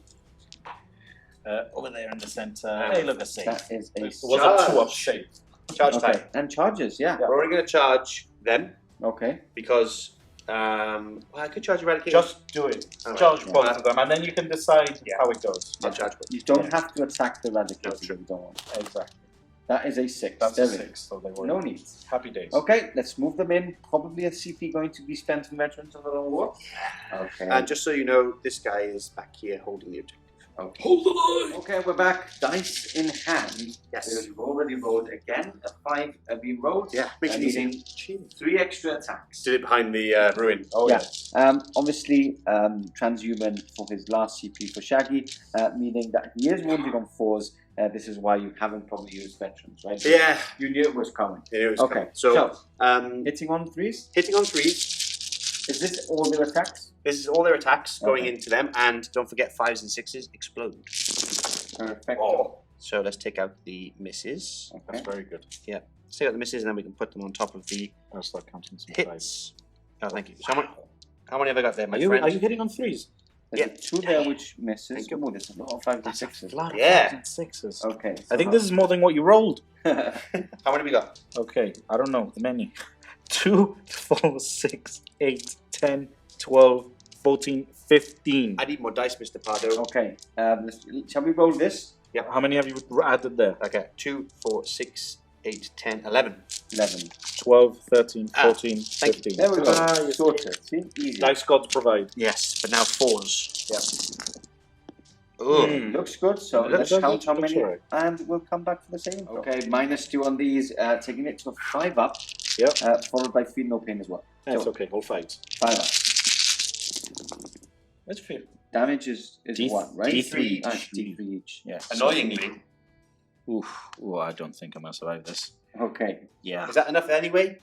Over there in the center. Hey, look, a save. That is a It was a 2-up save. Charge okay. time. And charges, yeah. We're only going to charge them Okay. because well, I could charge Eradicator. Just do it. Alright. Charge both of them, and then you can decide how it goes. I'll charge both. You don't have to attack the Eradicator if true. you don't want. Exactly. That is a 6. That's There a it is. 6, so they were No need. happy days. Okay, let's move them in. Probably a CP going to be spent on veterans of the long war. Okay. And just so you know, this guy is back here holding the objective. Okay. Hold the line! Okay, we're back. Dice in hand. Yes. We've already rolled again. A 5 have been rolled. Yeah, makes it easy. Needing 3 extra attacks. Did it behind the ruin. Oh, Yeah. Obviously, transhuman for his last CP for Shaggy, meaning that he is wounded on 4s. This is why you haven't probably used veterans, right? Yeah. You knew it was coming. It was Okay, coming. So, hitting on 3s. hitting on 3s. Is this all their attacks? This is all their attacks going Okay. into them, and don't forget 5s and 6s explode. Perfect. So let's take out the misses. Okay. That's very good. Yeah, let's take out the misses, and then we can put them on top of the I'll start counting some hits. Oh, thank you. So how many have I got there, my Are you, friend? are you hitting on 3s? There's a 2 there which misses. Thank you. Oh, there's a lot of 5s and 6s. Yeah. 6s. Okay. I think this is more than what you rolled. How many we got? Okay, I don't know. The menu. 2, 4, 6, 8, 10, 12, 14, 15. I need more dice, Mr. Pardo. Okay. Shall we roll this? How many have you added there? Okay, 2, 4, 6, 8, 10, 11. 11. 12, 13, Ah, 14, thank you. 15. There we go. You Sorted. See? Easy. Dice gods provide. Yes, but now 4s. Yeah. Ooh. Looks good. So It let's looks- count how looks many, alright. and we'll come back for the same. Okay, -2 on these, taking it to a 5 up, Yep. followed by Feel No Pain as well. That's So, okay, all fight. 5 up. Let's feel. Damage is D- 1, right? D3 each. D3 each. Yeah. Annoyingly. Oof. Ooh, I don't think I'm going to survive this. Okay. Yeah. Is that enough anyway?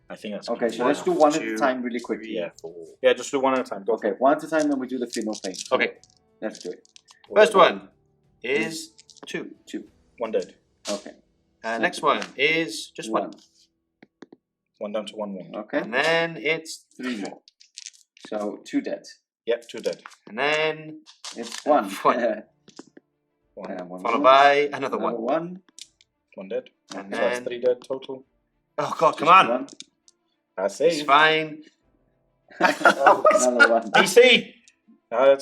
I think that's Okay, good. so let's do one at a 2, time really quickly. Yeah, 4. Yeah, just do one at a time. Go Okay, one at a time, then we do the Feel No Pain. So Okay. let's do it. First one is 2. 2. One dead. Okay. Next one is just 1. 1. One down to 1 wound. Okay. And then it's 3 more. So 2 dead. Yep, 2 dead. and then It's 1. One. One followed more. by another Another one. 1. 1 dead. And So that's then 3 dead total. oh god, come on! 1. That's It's it. fine. Another 1. DC.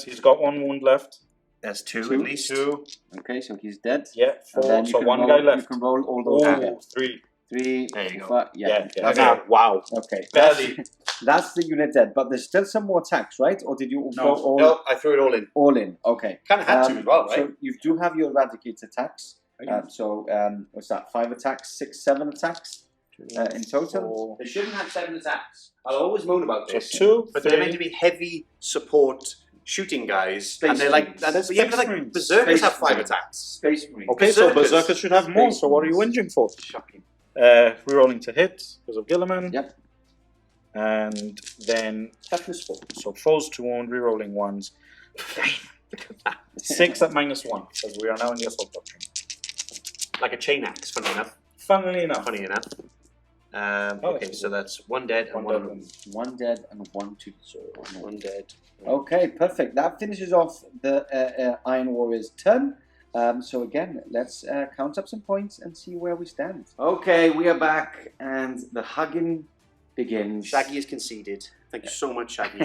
He's got 1 wound left. There's 2 2. at least. 2. Okay, so he's dead. Yeah, And 4. then you So can 1 roll, guy You left. can roll all those together. Oh, 3. 3. There you go. 4, yeah. Yeah. Okay. Ah, wow. Okay. Barely. That's the unit dead, but there's still some more attacks, right? Or did you No. go No, I threw it all in. all in? Okay. Kind of had to as well, right? So you do have your eradicate attacks. What's that? 5 attacks, 6, 7 attacks in total. They shouldn't have 7 attacks. I'll always moan about So this. 2, But they're meant to be heavy support shooting guys, Space and they're like, Marines. and That's yeah, but Space like Marines. berserkers Space have 5 Marines. attacks. Space Marine. Okay, so Berserkers. Berserkers should have more, Space so what are you Marines. whinging for? Shocking. Rerolling to hit because of Gilliman. Yep. And then Toughness 4. so foes to wound, rerolling 1s. 6 at -1 because we are now in the assault doctrine. Like a chain axe, funny enough. Funnily enough. Funny enough. Oh, Okay, that's so that's 1 dead and 1 dead. wound. 1 dead and 1 to so 1 dead. Okay, perfect. That finishes off the Iron Warrior's turn. So again, let's count up some points and see where we stand. Okay, we are back, and the hugging begins. Shaggy is conceded. Thank you so much, Shaggy.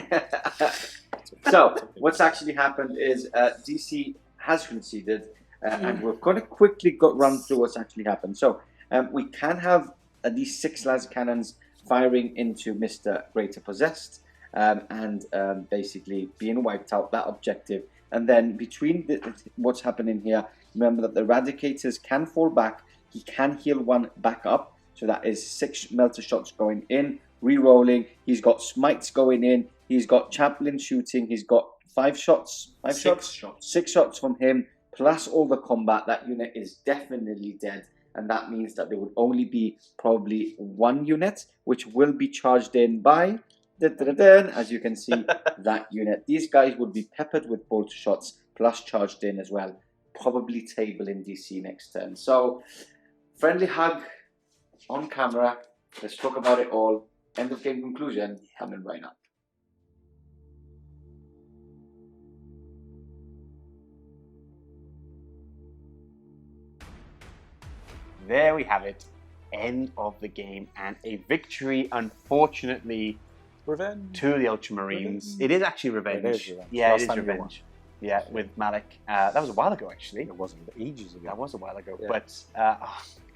So, what's actually happened is DC has conceded. and we're going to quickly run through what's actually happened. So we can have these 6 laser cannons firing into Mr. Greater Possessed and basically being wiped out, that objective. And then between what's happening here, remember that the Eradicators can fall back. He can heal 1 back up. So that is 6 melter shots going in, re-rolling. He's got smites going in. He's got chaplain shooting. He's got 5 shots. 6 shots from him, plus all the combat. That unit is definitely dead. And that means that there would only be probably 1 unit, which will be charged in by, as you can see, that unit. These guys would be peppered with bolt shots, plus charged in as well. Probably table in DC next turn. So, friendly hug on camera. Let's talk about it all. End of game conclusion coming right up. There we have it. End of the game and a victory, unfortunately, Revenge. to the Ultramarines. Revenge. It is actually revenge. It is revenge. Yeah, Last it is time you won. revenge. Yeah, with Malik. That was a while ago, actually. It wasn't ages ago. That was a while ago. Yeah. But,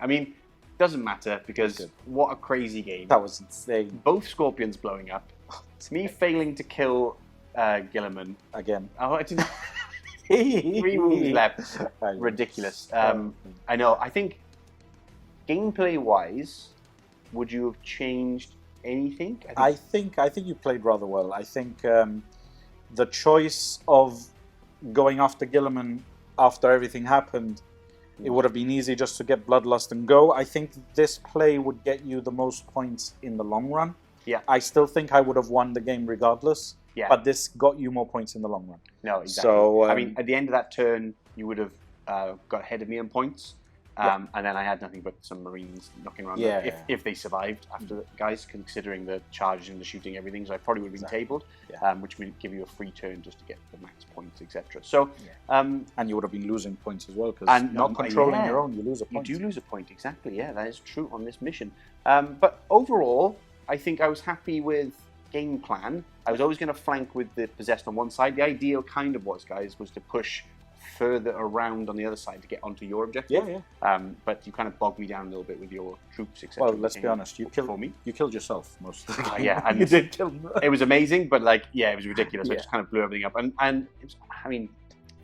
I mean, doesn't matter because Good. what a crazy game. That was insane. Both Scorpions blowing up. Me failing to kill Gilliman. Again. Oh, I didn't. 3 wounds left. Ridiculous. I know. I think gameplay-wise, would you have changed anything? I think you played rather well. I think the choice of going after Gilliman after everything happened, it would have been easy just to get Bloodlust and go. I think this play would get you the most points in the long run. Yeah. I still think I would have won the game regardless. Yeah. But this got you more points in the long run. No, exactly. So, I mean, at the end of that turn, you would have got ahead of me on points. And then I had nothing but some Marines knocking around if they survived after the guys, considering the charge and the shooting, everything. So I probably would have been tabled, which would give you a free turn just to get the max points, etc. So, and you would have been losing points as well because not controlling your own, you lose a point. You do lose a point, exactly. Yeah, that is true on this mission. But overall, I think I was happy with game plan. I was always going to flank with the Possessed on one side. The ideal kind of was to push further around on the other side to get onto your objective. But you kind of bogged me down a little bit with your troops, etc. Well, let's be honest, you killed yourself most of the time. Yeah, and you did kill them. It was amazing, but it was ridiculous. It just kind of blew everything up. And it was, I mean,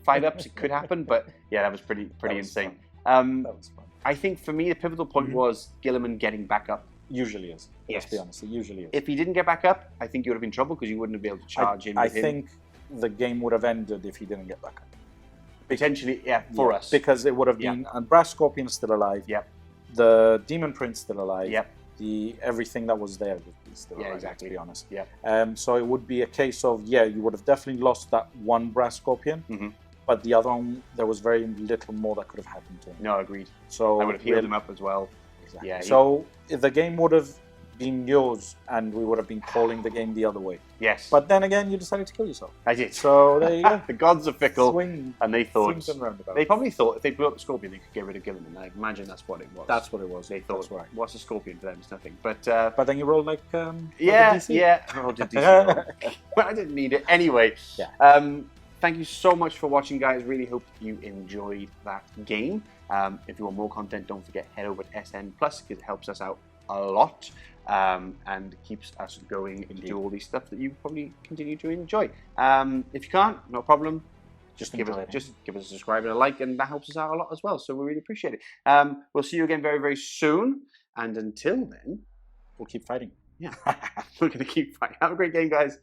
5-ups, it could happen, but that was pretty insane. That was fun. I think for me, the pivotal point was Gilliman getting back up. Usually is. Let's be honest, it usually is. If he didn't get back up, I think you would have been in trouble because you wouldn't have been able to charge in with him. I think the game would have ended if he didn't get back up. Potentially, for us. Because it would have been, and Brass Scorpion still alive. Yep. The Demon Prince still alive. Yep. Everything that was there would be still alive, exactly. to be honest. Yeah. So it would be a case of, you would have definitely lost that one Brass Scorpion, but the other one, there was very little more that could have happened to him. No, agreed. So I would have healed him up as well. Exactly. Yeah. So if the game would have been yours, and we would have been calling the game the other way. Yes. But then again, you decided to kill yourself. I did. So there you go. The gods are fickle. Swing, and they thought swings and roundabouts. they probably thought if they blew up the Scorpion, they could get rid of Gilliman. I imagine that's what it was. That's what it was. They thought, that's right. What's a Scorpion for them? It's nothing. But then you rolled like DC. I rolled a DC. But I didn't need it anyway. Yeah. Thank you so much for watching, guys. Really hope you enjoyed that game. If you want more content, don't forget head over to SN Plus because it helps us out a lot. And keeps us going and do all these stuff that you probably continue to enjoy. If you can't, no problem. Just give us a subscribe and a like, and that helps us out a lot as well. So we really appreciate it. We'll see you again very, very soon. And until then, we'll keep fighting. Yeah, we're going to keep fighting. Have a great game, guys.